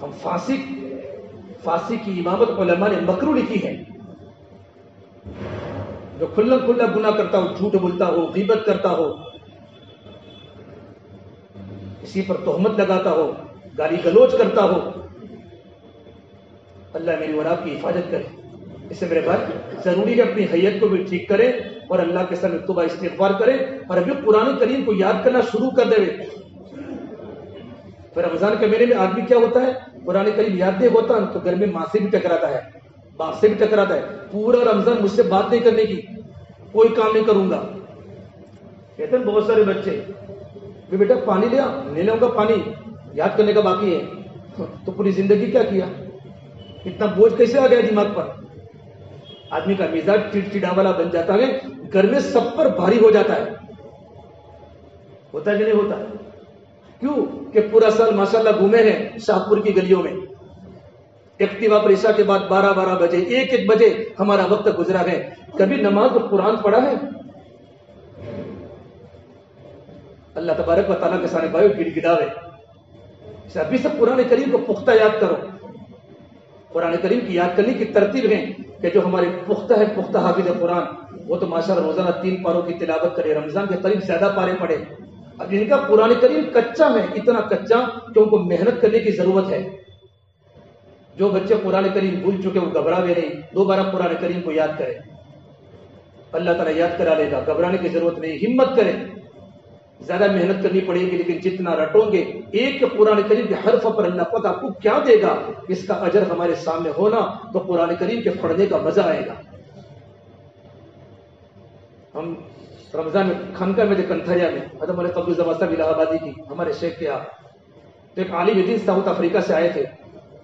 ہم فاسق کی امامت علماء نے مکروہ لکھی ہے. جو کھلا کھلا گناہ کرتا ہو، جھوٹ بولتا ہو، غیبت کرتا ہو، کسی پر تہمت لگاتا ہو، گالی گلوچ کرتا ہو، اللہ میری اور آپ کی حفاظت کرے. اس سے میرے بھائی ضروری ہے اپنی حیت کو بھی ٹھیک کریں اور اللہ کے سامنے توبہ استغفار کریں. اور ابھی قرآن کریم کو یاد کرنا شروع کر دے. پھر رمضان کے مہینے میں آدمی کیا ہوتا ہے، قرآن کریم یاد نہیں ہوتا تو گھر میں ماں سے بھی ٹکراتا ہے، باپ سے بھی ٹکراتا ہے. پورا رمضان مجھ سے بات نہیں کرنے کی، کوئی کام نہیں کروں گا. کہتے ہیں بہت سارے بچے کہ بیٹا پانی لیا، نہیں لاؤں گا پانی، یاد کرنے کا باقی ہے. تو پوری زندگی کیا کیا؟ اتنا بوجھ کیسے آ گیا دماغ پر؟ آدمی کا مزاج چڑچڑا والا بن جاتا ہے، گھر میں سب پر بھاری ہو جاتا ہے. ہوتا ہے کہ نہیں ہوتا؟ کیوں کہ پورا سال ماشاءاللہ گھومے ہیں شاہپور کی گلیوں میں. ایکٹیوا پر عشاء کے بعد 12 بجے 1 بجے ہمارا وقت گزرا ہے. کبھی نماز اور قرآن پڑھا ہے؟ اللہ تبارک و تعالیٰ کے سامنے بھائیو گڑ گڑاوے. ابھی سب قرآن کریم کو پختہ یاد کرو. قرآن کریم کی یاد کرنے کی ترتیب ہے کہ جو ہمارے پختہ ہے، پختہ حافظ قرآن، وہ تو ماشاءاللہ روزانہ 3 پاروں کی تلاوت کرے، رمضان کے قریب زیادہ پارے پڑھے. اب ان کا قرآن کریم کچا ہے، اتنا کچا کہ ان کو محنت کرنے کی ضرورت ہے. جو بچے قرآن کریم بھول چکے وہ گھبراوے نہیں، دوبارہ قرآن کریم کو یاد کرے، اللہ تعالیٰ یاد کرا لے گا. گھبرانے کی ضرورت نہیں، ہمت کرے. زیادہ محنت کرنی پڑے گی، لیکن جتنا رٹو گے ایک قرآن کریم کے حرف پر اللہ پاک آپ کو کیا دے گا، اس کا اجر ہمارے سامنے ہونا تو قرآن کریم کے پڑھنے کا مزہ آئے گا۔ ہم رمضان میں خانقاہ میں کنتھریا میں حضرت مولانا قبض الزمان صاحب الہ آبادی کی ہمارے شیخ کے آپ تو ایک عالم دین ساؤتھ افریقہ سے آئے تھے،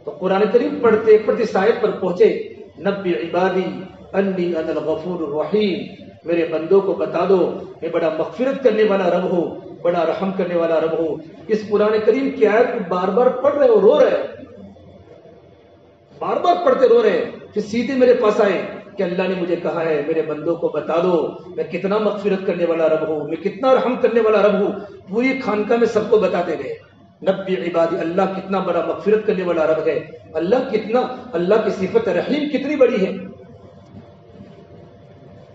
تو قرآن کریم پڑھتے پڑھتے اس آیت پر پہنچے، نبی عبادی انی انا الغفور الرحیم، میرے بندوں کو بتا دو میں بڑا مغفرت کرنے والا رب ہوں، بڑا رحم کرنے والا رب ہوں۔ اس قرآن کریم کی آیت کو بار بار پڑھ رہے اور رو رہے، بار بار پڑھتے رو رہے، پھر سیدھے میرے پاس آئے کہ اللہ نے مجھے کہا ہے میرے بندوں کو بتا دو میں کتنا مغفرت کرنے والا رب ہوں، میں کتنا رحم کرنے والا رب ہوں۔ پوری خانقاہ میں سب کو بتاتے گئے نبی عبادی، اللہ کتنا بڑا مغفرت کرنے والا رب ہے، اللہ کی صفت رحیم کتنی بڑی ہے۔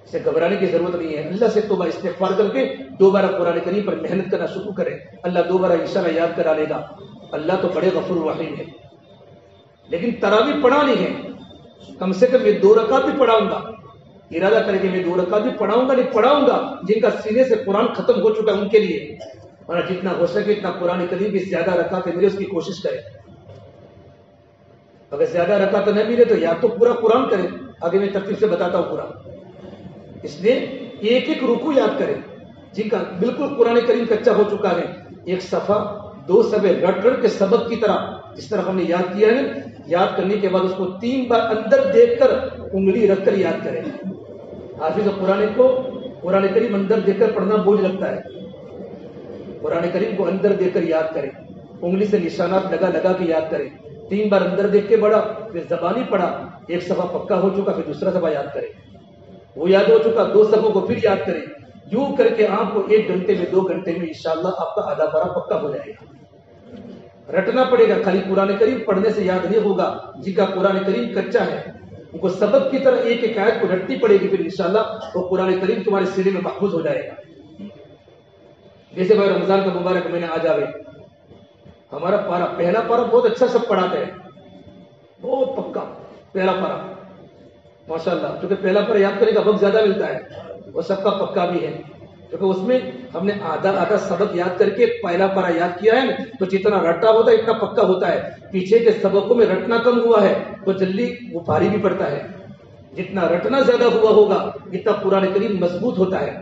اسے گھبرانے کی ضرورت نہیں ہے، اللہ سے توبہ استغفار کر کے دوبارہ قرآن کریم پر محنت کرنا شروع کرے، اللہ دوبارہ انشاءاللہ یاد کرا لے گا۔ اللہ تو بڑے غفور رحیم ہے، لیکن تراویح پڑھانی ہے، کم سے کم میں 2 رکعت بھی پڑھاؤں گا، ارادہ کرے کہ میں 2 رکعت بھی پڑھاؤں گا، نہیں پڑھاؤں گا جن کا سینے سے قرآن ختم ہو چکا ہے ان کے لیے، اور جتنا ہو سکے اتنا قرآن کریم کی زیادہ رکعتیں ملے اس کی کوشش کرے۔ اگر زیادہ رکعت نہ ملے تو یا تو پورا قرآن کرے، آگے میں ترتیب سے بتاتا ہوں پورا، اس لیے ایک ایک رکوع یاد کرے جن کا بالکل قرآن کریم کچا ہو چکا ہے، 1 صفحہ 2 صفحے رٹ رٹ کے سبق کی طرح جس طرح ہم نے یاد کیا ہے، یاد کرنے کے بعد اس کو 3 بار اندر دیکھ کر انگلی رکھ کر یاد کرے۔ حافظ قرآن کو قرآن کریم اندر دیکھ کر پڑھنا بوجھ لگتا ہے، قرآن کریم کو اندر دیکھ کر یاد کرے، انگلی سے نشانات لگا لگا کے یاد کرے، 3 بار اندر دیکھ کے پڑھا، پھر زبانی پڑھا، 1 صفحہ پکا ہو چکا، پھر دوسرا صفحہ یاد کرے، وہ یاد ہو چکا 2 صفحوں کو پھر یاد کریں، یوں کر کے آپ کو 1 گھنٹے میں 2 گھنٹے میں انشاءاللہ آپ کا آدھا پارہ پکا ہو جائے گا۔ رٹنا پڑے گا، خالی قرآن کریم پڑھنے سے یاد نہیں ہوگا، جن کا قرآن کریم کچا ہے ان کو سبق کی طرح ایک ایک آیت کو رٹنی پڑے گی، پھر انشاءاللہ وہ قرآن کریم تمہارے سینے میں محفوظ ہو جائے گا۔ جیسے بھائی رمضان کا مبارک مہینہ آ جاوے، ہمارا پارہ پہلا پارہ بہت اچھا سب پڑھاتے ہیں، بہت پکا پہلا پارہ ماشاءاللہ، کیونکہ پہلا پارہ یاد کرنے کا وقت زیادہ ملتا ہے، وہ سب کا پکا بھی ہے، کیونکہ اس میں ہم نے آدھا سبق یاد کر کے پہلا پارہ یاد کیا ہے، تو جتنا رٹا ہوتا ہے اتنا پکا ہوتا ہے، پیچھے کے سبقوں میں رٹنا کم ہوا ہے تو جلدی وہ بھاری بھی پڑتا ہے، جتنا رٹنا زیادہ ہوا ہوگا اتنا قرآن کریم مضبوط ہوتا ہے۔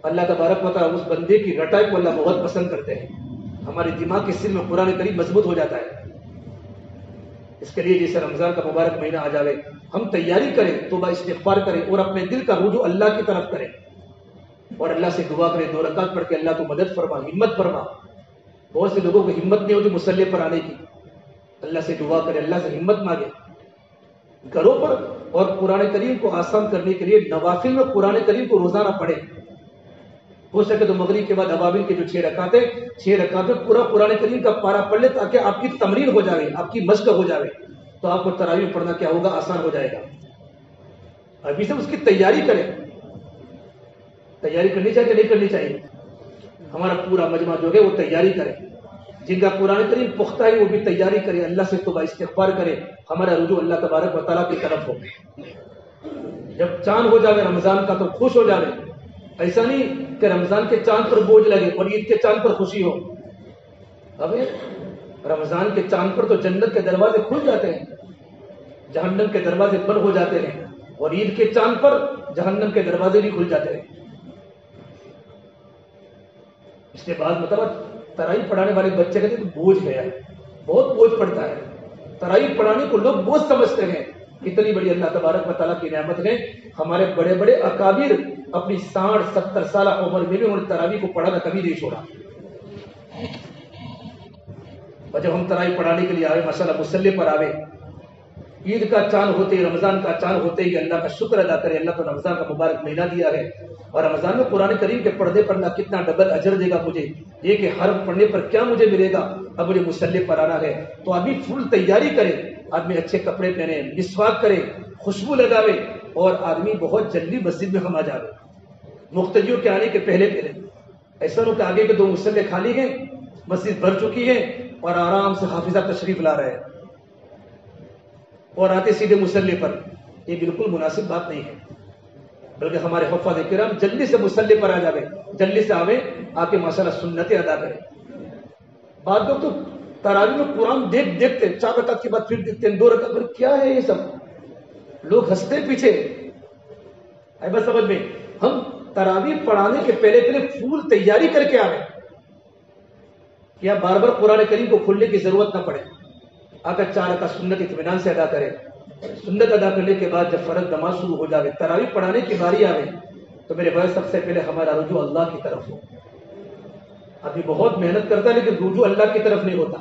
اللہ تبارک و تعالیٰ اس بندے کی رٹائی کو اللہ بہت پسند کرتے ہیں، ہمارے دماغ کے سر میں قرآن کریم مضبوط ہو جاتا ہے۔ اس کے لیے جیسے رمضان کا مبارک مہینہ آ جاوے ہم تیاری کریں، توبہ استغفار کریں اور اپنے دل کا رجوع اللہ کی طرف کریں اور اللہ سے دعا کریں، 2 رکعت پڑھ کے اللہ تو مدد فرما، ہمت فرما۔ بہت سے لوگوں کو ہمت نہیں ہوتی مصلی پر آنے کی، اللہ سے دعا کرے، اللہ سے ہمت مانگے گھروں پر، اور قرآن کریم کو آسان کرنے کے لیے نوافل میں قرآن کریم کو روزانہ پڑھیں، ہو سکے تو مغرب کے بعد ابابل کے جو 6 رکعتیں پورا قرآن کریم کا پارہ پڑھ لے، تاکہ آپ کی تمرین ہو جائے، آپ کی مشق ہو جائے، تو آپ کو تراویح پڑھنا کیا ہوگا، آسان ہو جائے گا۔ ابھی سے اس کی تیاری کریں، تیاری کرنی چاہیے کہ نہیں کرنی چاہیے، ہمارا پورا مجمع جو ہے وہ تیاری کرے، جن کا قرآن کریم پختہ ہے وہ بھی تیاری کرے، اللہ سے توبہ استغفار کرے، ہمارا رجوع اللہ تبارک و تعالیٰ کی طرف ہو۔ جب چاند ہو جائے رمضان کا تو خوش ہو جائے، ایسا نہیں کہ رمضان کے چاند پر بوجھ لگے اور عید کے چاند پر خوشی ہو۔ اب رمضان کے چاند پر تو جنت کے دروازے کھل جاتے ہیں، جہنم کے دروازے بند ہو جاتے ہیں، اور عید کے چاند پر جہنم کے دروازے بھی کھل جاتے ہیں۔ اس کے بعد مطلب تراویح پڑھانے والے بچے کہتے ہیں بوجھ گیا ہے، بہت بوجھ پڑتا ہے، تراویح پڑھانے کو لوگ بوجھ سمجھتے ہیں، اتنی بڑی اللہ تبارک و تعالیٰ کی نعمت ہے۔ ہمارے بڑے بڑے اکابر اپنی 60-70 سالہ عمر میں بھی انہوں نے تراویح کو پڑھانا کبھی نہیں چھوڑا، اور جب ہم تراویح پڑھانے کے لیے آئے ماشاءاللہ مصلی پر آوے، عید کا چاند ہوتے ہی رمضان کا چاند ہوتے ہی اللہ کا شکر ادا کرے، اللہ تو رمضان کا مبارک مہینہ دیا ہے، اور رمضان میں قرآن کریم کے پڑھنے پر اللہ کتنا ڈبل اجر دے گا مجھے، یہ کہ حرف پڑھنے پر کیا مجھے ملے گا، اب مجھے مصلی پر آنا ہے تو ابھی فل تیاری کرے، آدمی اچھے کپڑے پہنے، مسواک کرے، خوشبو لگاوے، اور آدمی بہت جلدی مسجد میں ہم آ جاوے مقتدیوں کے آنے کے پہلے ایسا نہ کہ آگے کے 2 مصلی خالی ہیں، مسجد بھر چکی ہے اور آرام سے حافظہ تشریف لا رہے ہیں اور آتے سیدھے مصلی پر، یہ بالکل مناسب بات نہیں ہے۔ بلکہ ہمارے حفاظ کرام جلدی سے مصلی پر آ جاوے، جلدی سے آوے، آ کے ماشاءاللہ سنتیں ادا کرے۔ بعض لوگ تو تراویح میں قرآن دیکھتے 4 رکعت کے بعد پھر دیکھتے ہیں 2 رکعت، پھر کیا ہے یہ سب؟ لوگ ہنستے پیچھے ہے بس سمجھ میں۔ ہم تراویح پڑھانے کے پہلے پھول تیاری کر کے آوے، کیا بار بار قرآن کریم کو کھولنے کی ضرورت نہ پڑے، آ کر 4 رکعت سنت اطمینان سے ادا کرے۔ سنت ادا کرنے کے بعد جب فرض نماز شروع ہو جاوے، تراویح پڑھانے کی باری آوے، تو میرے بھائی سب سے پہلے ہمارا رجوع اللہ کی طرف ہو۔ ابھی بہت محنت کرتا ہے لیکن رجوع اللہ کی طرف نہیں ہوتا،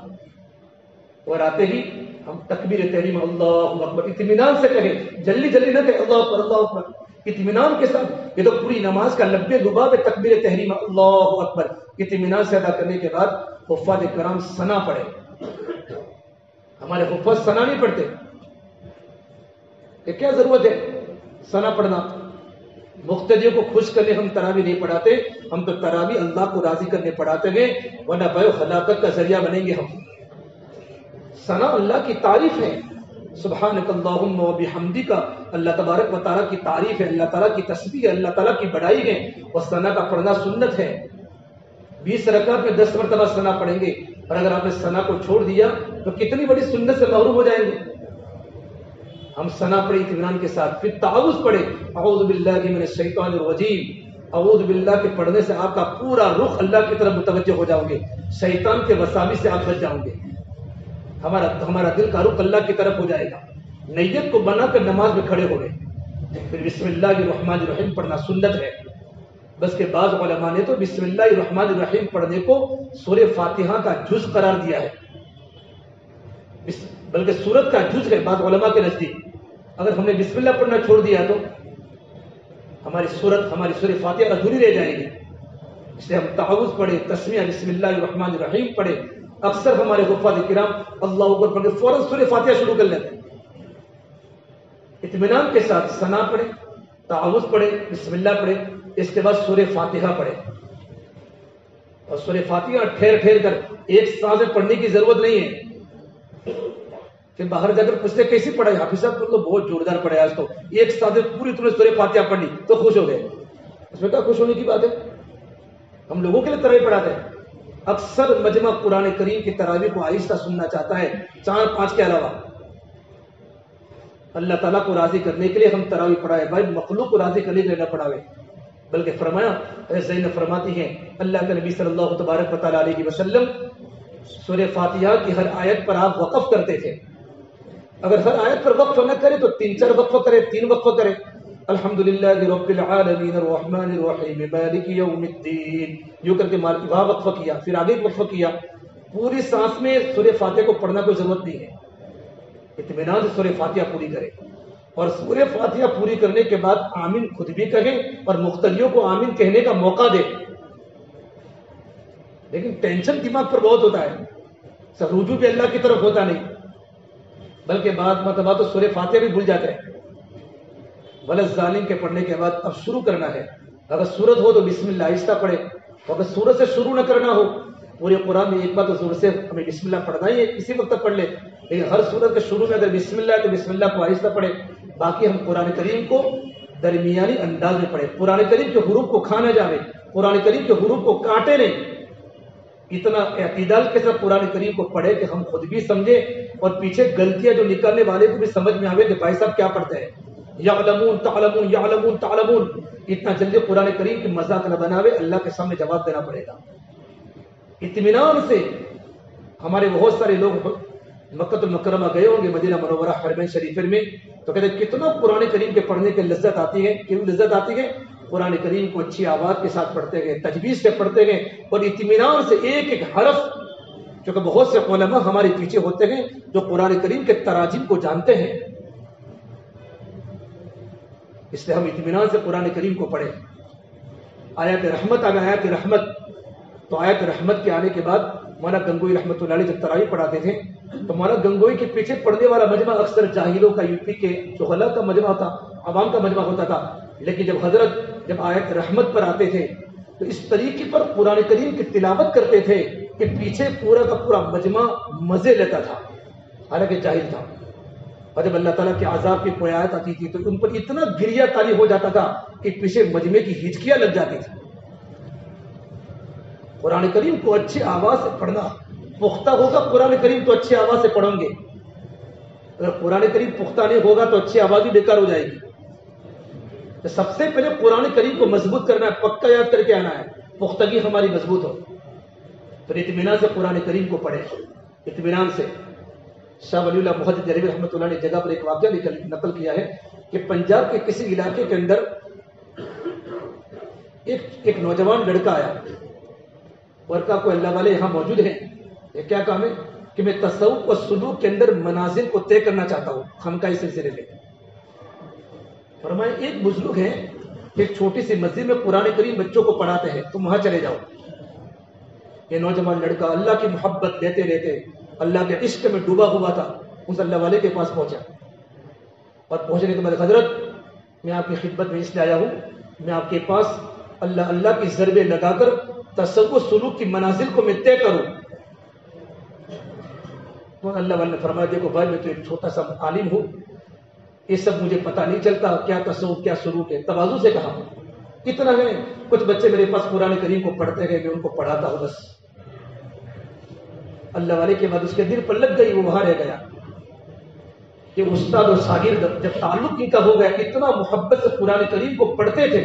اور آتے ہی ہم تکبیر تحریم اللہ اکبر اطمینان سے کہیں، جلدی جلدی نہ کہیں اللہ اکبر اللہ اکبر، اطمینان کے ساتھ۔ یہ تو پوری نماز کا لبے لباب ہے، تکبیر تحریم اللہ اکبر اطمینان سے ادا کرنے کے بعد حفاظ کرام ثنا پڑھے۔ ہمارے حفاظ ثنا نہیں پڑھتے، یہ کیا ضرورت ہے ثنا پڑھنا؟ مقتدیوں کو خوش کرنے ہم تراویح نہیں پڑھاتے، ہم تو تراویح اللہ کو راضی کرنے پڑھاتے ہیں، ورنہ بھائی ہلاکت کا ذریعہ بنیں گے ہم۔ ثنا اللہ کی تعریف ہے، سبحانک اللہم و بحمدک، اللہ تبارک و تعالیٰ کی تعریف ہے، اللہ تعالیٰ کی تسبیح ہے، اللہ تعالیٰ کی بڑائی ہے، اور ثنا کا پڑھنا سنت ہے۔ 20 رکعت میں 10 مرتبہ ثنا پڑھیں گے، اور اگر آپ نے ثنا کو چھوڑ دیا تو کتنی بڑی سنت سے محروم ہو جائیں گے۔ ہم ثنا پڑھے اطمینان کے ساتھ، پھر تعوذ پڑھے، اعوذ باللہ من الشیطان الرجیم، اعوذ باللہ کے پڑھنے سے آپ کا پورا رخ اللہ کی طرف متوجہ ہو جاؤ گے، شیطان کے وساوس سے آپ بچ جاؤ گے، ہمارا دل کا رخ اللہ کی طرف ہو جائے گا۔ نیت کو بنا کر نماز میں کھڑے ہو گئے، پھر بسم اللہ الرحمن الرحیم پڑھنا سنت ہے۔ بس کے بعض علماء نے تو بسم اللہ الرحمن الرحیم پڑھنے کو سورہ فاتحہ کا جز قرار دیا ہے، بلکہ سورت کا جز ہے بعض علماء کے نزدیک۔ اگر ہم نے بسم اللہ پڑھنا چھوڑ دیا تو ہماری سورہ فاتحہ ادھوری رہ جائے گی، اس لیے ہم تعوذ پڑھے، تسمیہ بسم اللہ الرحمن الرحیم پڑھے۔ اکثر ہمارے حفاظ کرام اللہ اکبر پڑھ کے فوراً سورہ فاتحہ شروع کر لیتے ہیں۔ اطمینان کے ساتھ ثنا پڑھے، تعوذ پڑھے، بسم اللہ پڑھے، اس کے بعد سورہ فاتحہ پڑھے، اور سورہ فاتحہ ٹھہر ٹھہر کر ایک ساتھ میں پڑھنے کی ضرورت نہیں ہے۔ پھر باہر جا کر پوچھتے کیسی پڑھائی حافظ صاحب تو بہت زوردار پڑھے، آج تو ایک ساتھ پوری طرح سورہ فاتحہ پڑھ لی تو خوش ہو گئے، اس میں کیا خوش ہونے کی بات ہے؟ ہم لوگوں کے لیے تراویح پڑھاتے ہیں۔ اکثر مجمع قرآن کریم کی تراویح کو آہستہ سننا چاہتا ہے، 4-5 کے علاوہ۔ اللہ تعالیٰ کو راضی کرنے کے لیے ہم تراویح پڑھائے، بھائی مخلوق کو راضی کرنے کے لیے نہ پڑھاوے۔ بلکہ فرمایا، زینب فرماتی ہیں اللہ کے نبی صلی اللہ تبارک و تعالیٰ علیہ وسلم سورہ فاتحہ کی ہر آیت پر آپ وقف کرتے تھے، اگر ہر آیت پر وقف نہ کرے تو 3-4 وقفہ کرے، 3 وقفہ کرے، الحمدللہ رب العالمین الرحمن الرحیم مالک یوم الدین، یوں کر کے وہاں وقفہ کیا، پھر آگے وقفہ کیا۔ پوری سانس میں سورہ فاتحہ کو پڑھنا کوئی ضرورت نہیں ہے، اطمینان سے سورہ فاتحہ پوری کرے، اور سورہ فاتحہ پوری کرنے کے بعد آمین خود بھی کہیں اور مقتدیوں کو آمین کہنے کا موقع دے۔ لیکن ٹینشن دماغ پر بہت ہوتا ہے، سب رجوع بھی اللہ کی طرف ہوتا نہیں، بلکہ بعض مرتبہ تو سورہ فاتحہ بھی بھول جاتے ہیں۔ وللظالم کے پڑھنے کے بعد اب شروع کرنا ہے، اگر سورت ہو تو بسم اللہ آہستہ پڑھے، اگر سورت سے شروع نہ کرنا ہو، پورے قرآن میں ایک بار تو زور سے ہمیں بسم اللہ پڑھنا ہی ہے، کسی وقت پڑھ لے، لیکن ہر سورت کے شروع میں اگر بسم اللہ ہے تو بسم اللہ کو آہستہ پڑھے۔ باقی ہم قرآن کریم کو درمیانی انداز میں پڑھے، قرآن کریم کے حروف کو کھانا جاوے، قرآن کریم کے حروف کو کاٹے نہیں، اتنا اعتدال کے ساتھ قرآن کریم کو پڑھے کہ ہم خود بھی سمجھے اور پیچھے غلطیاں جو نکالنے والے کو بھی سمجھ میں آوے کہ بھائی صاحب کیا پڑھتے ہیں۔ یعلمون تعلمون یعلمون تعلمون، اتنا جلدی قرآن کریم کی مذاق نہ بناوے، اللہ کے سامنے جواب دینا پڑے گا۔ اطمینان سے ہمارے بہت سارے لوگ مکہ المکرمہ گئے ہوں گے، مدینہ منورہ حرمین شریفین میں، تو کہتے ہیں کتنا قرآن کریم کے پڑھنے کی لذت آتی ہے۔ کیوں لذت آتی ہے؟ قرآن کریم کو اچھی آواز کے ساتھ پڑھتے گئے، تجویز سے پڑھتے گئے، اور اطمینان سے ایک ایک حرف، کیونکہ بہت سے علماء ہمارے پیچھے ہوتے ہیں جو قرآن کریم کے تراجم کو جانتے ہیں، اس لیے ہم اطمینان سے قرآن کریم کو پڑھیں۔ آیات رحمت آیات رحمت، تو آیات رحمت کے آنے کے بعد مولانا گنگوئی رحمۃ اللہ علیہ جب تراویح پڑھاتے تھے تو مولانا گنگوئی کے پیچھے پڑھنے والا مجمع اکثر جاہلوں کا، یو پی کے جوہلا کا مجمع تھا، عوام کا مجمع ہوتا تھا، لیکن جب حضرت آیت رحمت پر آتے تھے تو اس طریقے پر قرآن کریم کی تلاوت کرتے تھے کہ پیچھے پورا کا پورا مجمع مزے لیتا تھا، حالانکہ جاہل تھا۔ اور جب اللہ تعالیٰ کے عذاب کی کوئی آیت آتی تھی تو ان پر اتنا گریہ تاری ہو جاتا تھا کہ پیچھے مجمع کی ہچکیاں لگ جاتی تھی. قرآن کریم کو اچھی آواز سے پڑھنا پختہ ہوگا. قرآن کریم تو اچھی آواز سے پڑھیں گے. اگر قرآن کریم پختہ نہیں ہوگا تو اچھی آواز بھی بیکار ہو جائے گی. تو سب سے پہلے قرآن کریم کو مضبوط کرنا ہے, پکا یاد کر کے آنا ہے, پختگی ہماری مضبوط ہو. پھر اطمینان سے قرآن کریم کو پڑھے, اطمینان سے. شاہ ولی اللہ محدث دہلوی رحمۃ اللہ نے جگہ پر ایک واقعہ نقل کیا ہے کہ پنجاب کے کسی علاقے کے اندر ایک نوجوان لڑکا آیا اور کہا کوئی اللہ والے یہاں موجود ہیں, یہ کیا کام ہے کہ میں تصوف و سلوک کے اندر منازل کو طے کرنا چاہتا ہوں خانقاہی سلسلے میں. فرمایا ایک بزرگ ہیں ایک چھوٹی سی مسجد میں قرآن کریم بچوں کو پڑھاتے ہیں, تم وہاں چلے جاؤ. یہ نوجوان لڑکا اللہ کی محبت لیتے لیتے اللہ کے عشق میں ڈوبا ہوا تھا, اس اللہ والے کے پاس پہنچا. اور پہنچنے کے بعد حضرت میں آپ کی خدمت میں اس لیے آیا ہوں, میں آپ کے پاس اللہ کی ضربے لگا کر تصوف سلوک کی منازل کو میں طے کروں. تو اللہ والے نے فرمایا دیکھو بھائی میں تو ایک چھوٹا سا عالم ہوں, یہ سب مجھے پتہ نہیں چلتا کیا تصوف کیا سلوک ہے. تواضع سے کہا اتنا ہے کچھ بچے میرے پاس قرآن کریم کو پڑھتے گئے, میں ان کو پڑھاتا ہوں بس. اللہ والے کے بعد اس کے دل پر لگ گئی, وہ وہاں رہ گیا کہ استاد اور شاگرد جب تعلق ان کا ہو گیا, اتنا محبت سے قرآن کریم کو پڑھتے تھے.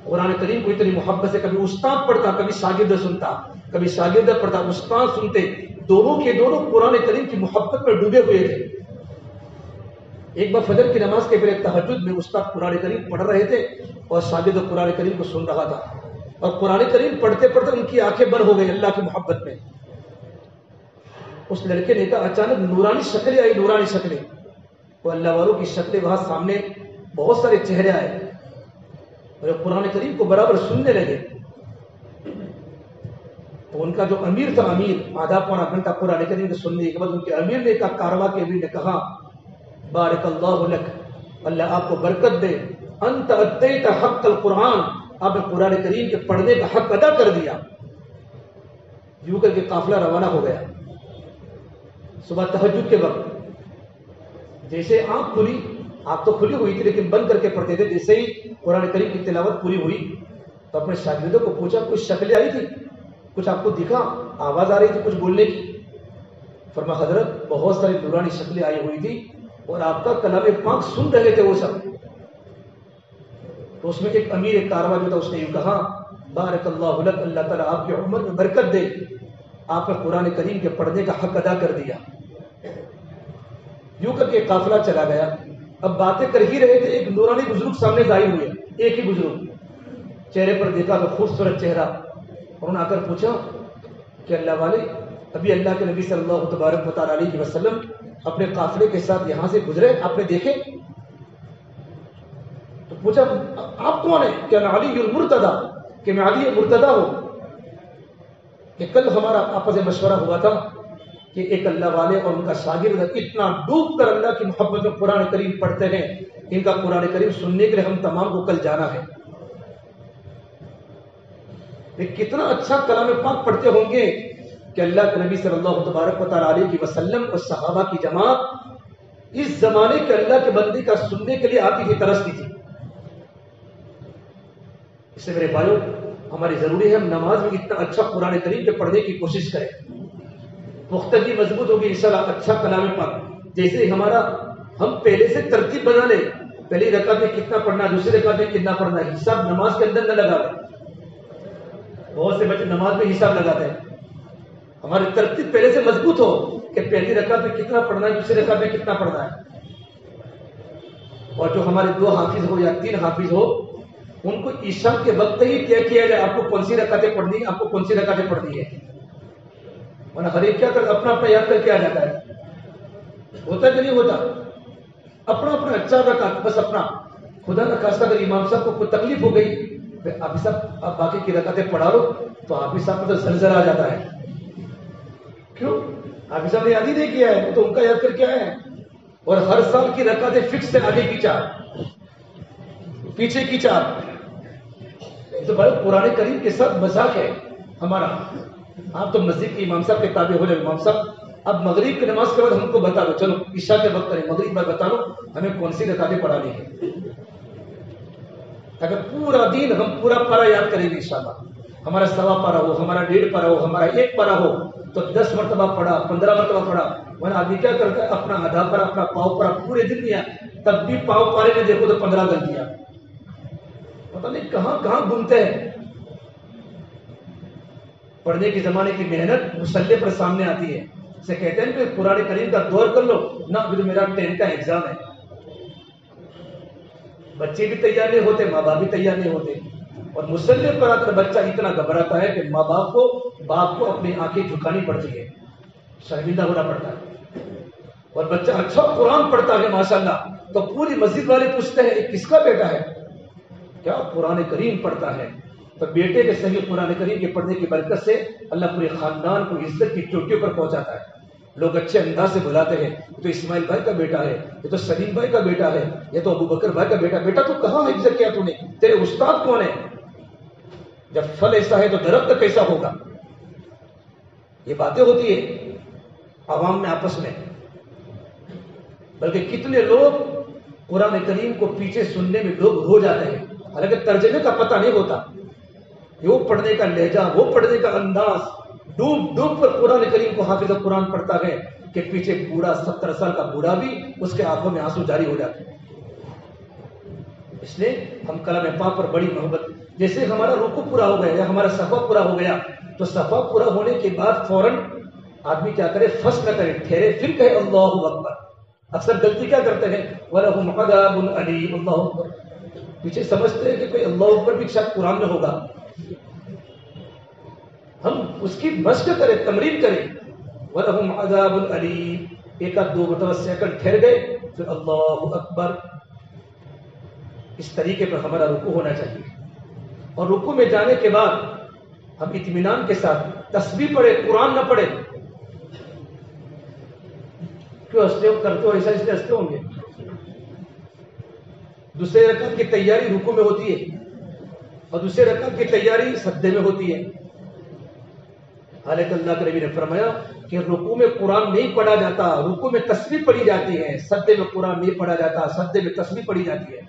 قرآن کریم کو اتنی محبت سے کبھی استاد پڑھتا کبھی شاگرد سنتا, کبھی شاگرد پڑھتا استاد سنتے, دونوں کے دونوں قرآن کریم کی محبت میں ڈوبے ہوئے تھے. ایک بار فجر کی نماز کے پہلے تہجد میں استاد قرآن کریم پڑھ رہے تھے اور شاگرد قرآن کریم کو سن رہا تھا, اور قرآن کریم پڑھتے پڑھتے ان کی آنکھیں بند ہو گئی اللہ کی محبت میں. اس لڑکے نے کہا اچانک نورانی شکلیں آئی, نورانی شکلیں. وہ اللہ والوں کی شکلیں وہاں سامنے بہت سارے چہرے آئے اور قرآن کریم کو برابر سننے لگے. تو ان کا جو امیر تھا, امیر آدھا پونا گھنٹہ قرآن کریم کو سننے کے بعد ان کے امیر نے کہا, کارواں کے امیر نے کہا بارک اللہ لک, اللہ آپ کو برکت دے, انت ادیت حق القرآن, آپ نے قرآن کریم کے پڑھنے کا حق ادا کر دیا. یوں کر کے قافلہ روانہ ہو گیا. صبح تہجد کے وقت جیسے آنکھ کھلی, آنکھ تو کھلی ہوئی تھی لیکن بند کر کے پڑھتے تھے, جیسے ہی قرآن کریم کی تلاوت پوری ہوئی تو اپنے شاگردوں کو پوچھا کچھ شکلیں آئی تھی, کچھ آپ کو دکھا, آواز آ رہی تھی کچھ بولنے کی؟ فرمایا حضرت بہت ساری نورانی شکلیں آئی ہوئی تھی اور آپ کا کلام پاک سن رہے تھے وہ سب. تو اس میں ایک امیر کارواں جو تھا اس نے یوں کہا بارک اللہ لک, اللہ تعالیٰ آپ کی عمر میں برکت دے, آپ نے قرآن کریم کے پڑھنے کا حق ادا کر دیا. یوں کر کے قافلہ چلا گیا. اب باتیں کر ہی رہے تھے, ایک نورانی بزرگ سامنے ظاہر ہوئے, ایک ہی بزرگ, چہرے پر دیکھا تو خوبصورت چہرہ. انہوں نے آ کر پوچھا کہ اللہ والے ابھی اللہ کے نبی صلی اللہ تبارک و تعالیٰ علیہ وسلم اپنے قافلے کے ساتھ یہاں سے گزرے, آپ نے دیکھے؟ تو پوچھا آپ کون ہیں؟ کہ میں علی المرتضیٰ, کہ میں علی مرتضیٰ ہوں. کہ کل ہمارا آپس میں مشورہ ہوا تھا کہ ایک اللہ والے اور ان کا شاگرد اتنا ڈوب کر اللہ کی محبت میں قرآن کریم پڑھتے ہیں, ان کا قرآن کریم سننے کے لیے ہم تمام کو کل جانا ہے. کتنا اچھا کلام پاک پڑھتے ہوں گے کہ اللہ کے نبی صلی اللہ تبارک و تعالیٰ علیہ وسلم اور صحابہ کی جماعت اس زمانے کے اللہ کے بندے کا سننے کے لیے آتی تھی, ترستی تھی. اس سے میرے بھائیوں ہماری ضروری ہے ہم نماز میں اتنا اچھا قرآن کریم کے پڑھنے کی کوشش کریں. پختگی مضبوط ہوگی انشاءاللہ. اچھا کلام پاک جیسے ہمارا ہم پہلے سے ترتیب بنا لیں, پہلی رکعت میں کتنا پڑھنا, دوسری رکعت میں کتنا پڑھنا, حساب نماز کے اندر نہ لگا. بہت سے بچے نماز میں حساب لگاتے ہیں. ہماری ترتیب پہلے سے مضبوط ہو کہ پہلی رکعت میں کتنا پڑھنا ہے, دوسری رکعت میں کتنا پڑھنا ہے. اور جو ہمارے 2 حافظ ہو یا 3 حافظ ہو, ان کو عشاء کے وقت ہی طے کیا جائے آپ کو کون سی رکعتیں پڑھنی ہے, آپ کو کون سی رکعتیں پڑھنی ہے. ورنہ ہر ایک کیا کرتا اپنا اپنا یاد کر کے آ جاتا ہے. ہوتا کہ نہیں ہوتا؟ اپنا اپنا اچھا رکعت بس اپنا. خدا نہ خاصہ اگر امام صاحب کو کوئی تکلیف ہو گئی آپ صاحب آپ باقی کی رکعتیں پڑھا لو, تو آپ صاحب کو تو زلزلہ آ جاتا ہے. کیوں؟ آپ صاحب نے یاد ہی نہیں کیا ہے, وہ تو ان کا یاد کر کے آئے ہیں. اور ہر سال کی رکعتیں فکس سے آگے کی 4 پیچھے کی 4. تو بھائی قرآن کریم کے ساتھ مذاق ہے ہمارا. آپ تو مسجد کے امام صاحب کے تابع ہو جائے, امام صاحب اب مغرب کی نماز کے بعد ہم کو بتا دو، چلو عشاء کے وقت نہیں، مغرب بعد بتا دو ہمیں کون سی رکعتیں پڑھانی ہے، اگر پورا دن ہم پورا پارا یاد کریں گے انشاءاللہ، ہمارا 1.25 پارا ہو، ہمارا 1.5 پارا ہو، ہمارا 1 پارا ہو، تو 10 مرتبہ پڑھا، 15 مرتبہ پڑھا. ورنہ آدمی کیا کرتا ہے، اپنا آدھا پارا، اپنا پاؤ پارا پورے دن دیا، تب بھی پاؤ پارے میں دیکھو تو 15 غلطیاں، پتہ نہیں کہاں کہاں گھومتے ہیں. پڑھنے کے زمانے کی محنت مسلح پر سامنے آتی ہے. سے کہتے ہیں کہ قرآن کریم کا دور کر لو نہ، ابھی تو میرا 10 کا ایگزام ہے. بچے بھی تیار نہیں ہوتے، ماں باپ بھی تیار نہیں ہوتے، اور مسلح پر آ کر بچہ اتنا گھبراتا ہے کہ ماں باپ کو اپنی آنکھیں جھکانی پڑتی ہے، شرمندہ ہونا پڑتا ہے. اور بچہ اچھا قرآن پڑھتا ہے ماشاءاللہ، تو پوری مسجد والے پوچھتے ہیں یہ کس کا بیٹا ہے، کیا قرآن کریم پڑھتا ہے. تو بیٹے کے صحیح قرآن کریم کے پڑھنے کی برکت سے اللہ پورے خاندان کو عزت کی چوٹیوں پر پہنچاتا ہے. لوگ اچھے انداز سے بلاتے ہیں، یہ تو اسماعیل بھائی کا بیٹا ہے، یہ تو سلیم بھائی کا بیٹا ہے، یہ تو ابو بکر بھائی کا بیٹا. بیٹا تو کہاں حفظ کیا تو نے، تیرے استاد کون ہے؟ جب پھل ایسا ہے تو درخت کیسا ہوگا. یہ باتیں ہوتی ہے عوام میں آپس میں، بلکہ کتنے لوگ قرآن کریم کو پیچھے سننے میں لوگ رو جاتے ہیں، حالانکہ ترجمے کا پتہ نہیں ہوتا. وہ پڑھنے کا لہجہ، وہ پڑھنے کا انداز، ڈوب ڈوب کر قرآن کریم کو حافظ قرآن پڑھتا ہے کہ پیچھے بوڑھا 70 سال کا بوڑھا بھی اس کے آنکھوں میں آنسو جاری ہو جاتے ہیں. اس لیے ہم کلام پاک پر بڑی محبت، جیسے ہمارا رکوع پورا ہو گیا یا ہمارا صفا پورا ہو گیا، تو صفا پورا ہونے کے بعد فوراً آدمی کیا کرے، فسٹ نہ کرے، ٹھہرے، پھر کہے اللہ اکبر. اکثر غلطی کیا کرتے ہیں، وَلَهُمْ عَذَابٌ أَلِيمٌ، اللہ اکبر، پیچھے سمجھتے ہیں کہ کوئی اللہ اکبر بھی شاید قرآن میں ہوگا. ہم اس کی مشق کریں، تمرین کریں. وَلَهُمْ عَذَابٌ أَلِيمٌ، ایک آدھ 2 مرتبہ سیکنڈ ٹھہر گئے، پھر اللہ اکبر. اس طریقے پر ہمارا رکوع ہونا چاہیے. اور رکوع میں جانے کے بعد ہم اطمینان کے ساتھ تسبیح پڑھے، قرآن نہ پڑھے. کیوں ہنستے ہو، کرتے ہو ایسا، اس لیے ہنستے ہوں گے. دوسرے رکعت کی تیاری رکوع میں ہوتی ہے اور دوسرے رکعت کی تیاری سجدے میں ہوتی ہے. حالانکہ اللہ کے نبی نے فرمایا کہ رکوع میں قرآن نہیں پڑھا جاتا، رکوع میں تسبیح پڑھی جاتی ہے. سجدے میں قرآن نہیں پڑھا جاتا، سجدے میں تسبیح پڑھی جاتی ہے.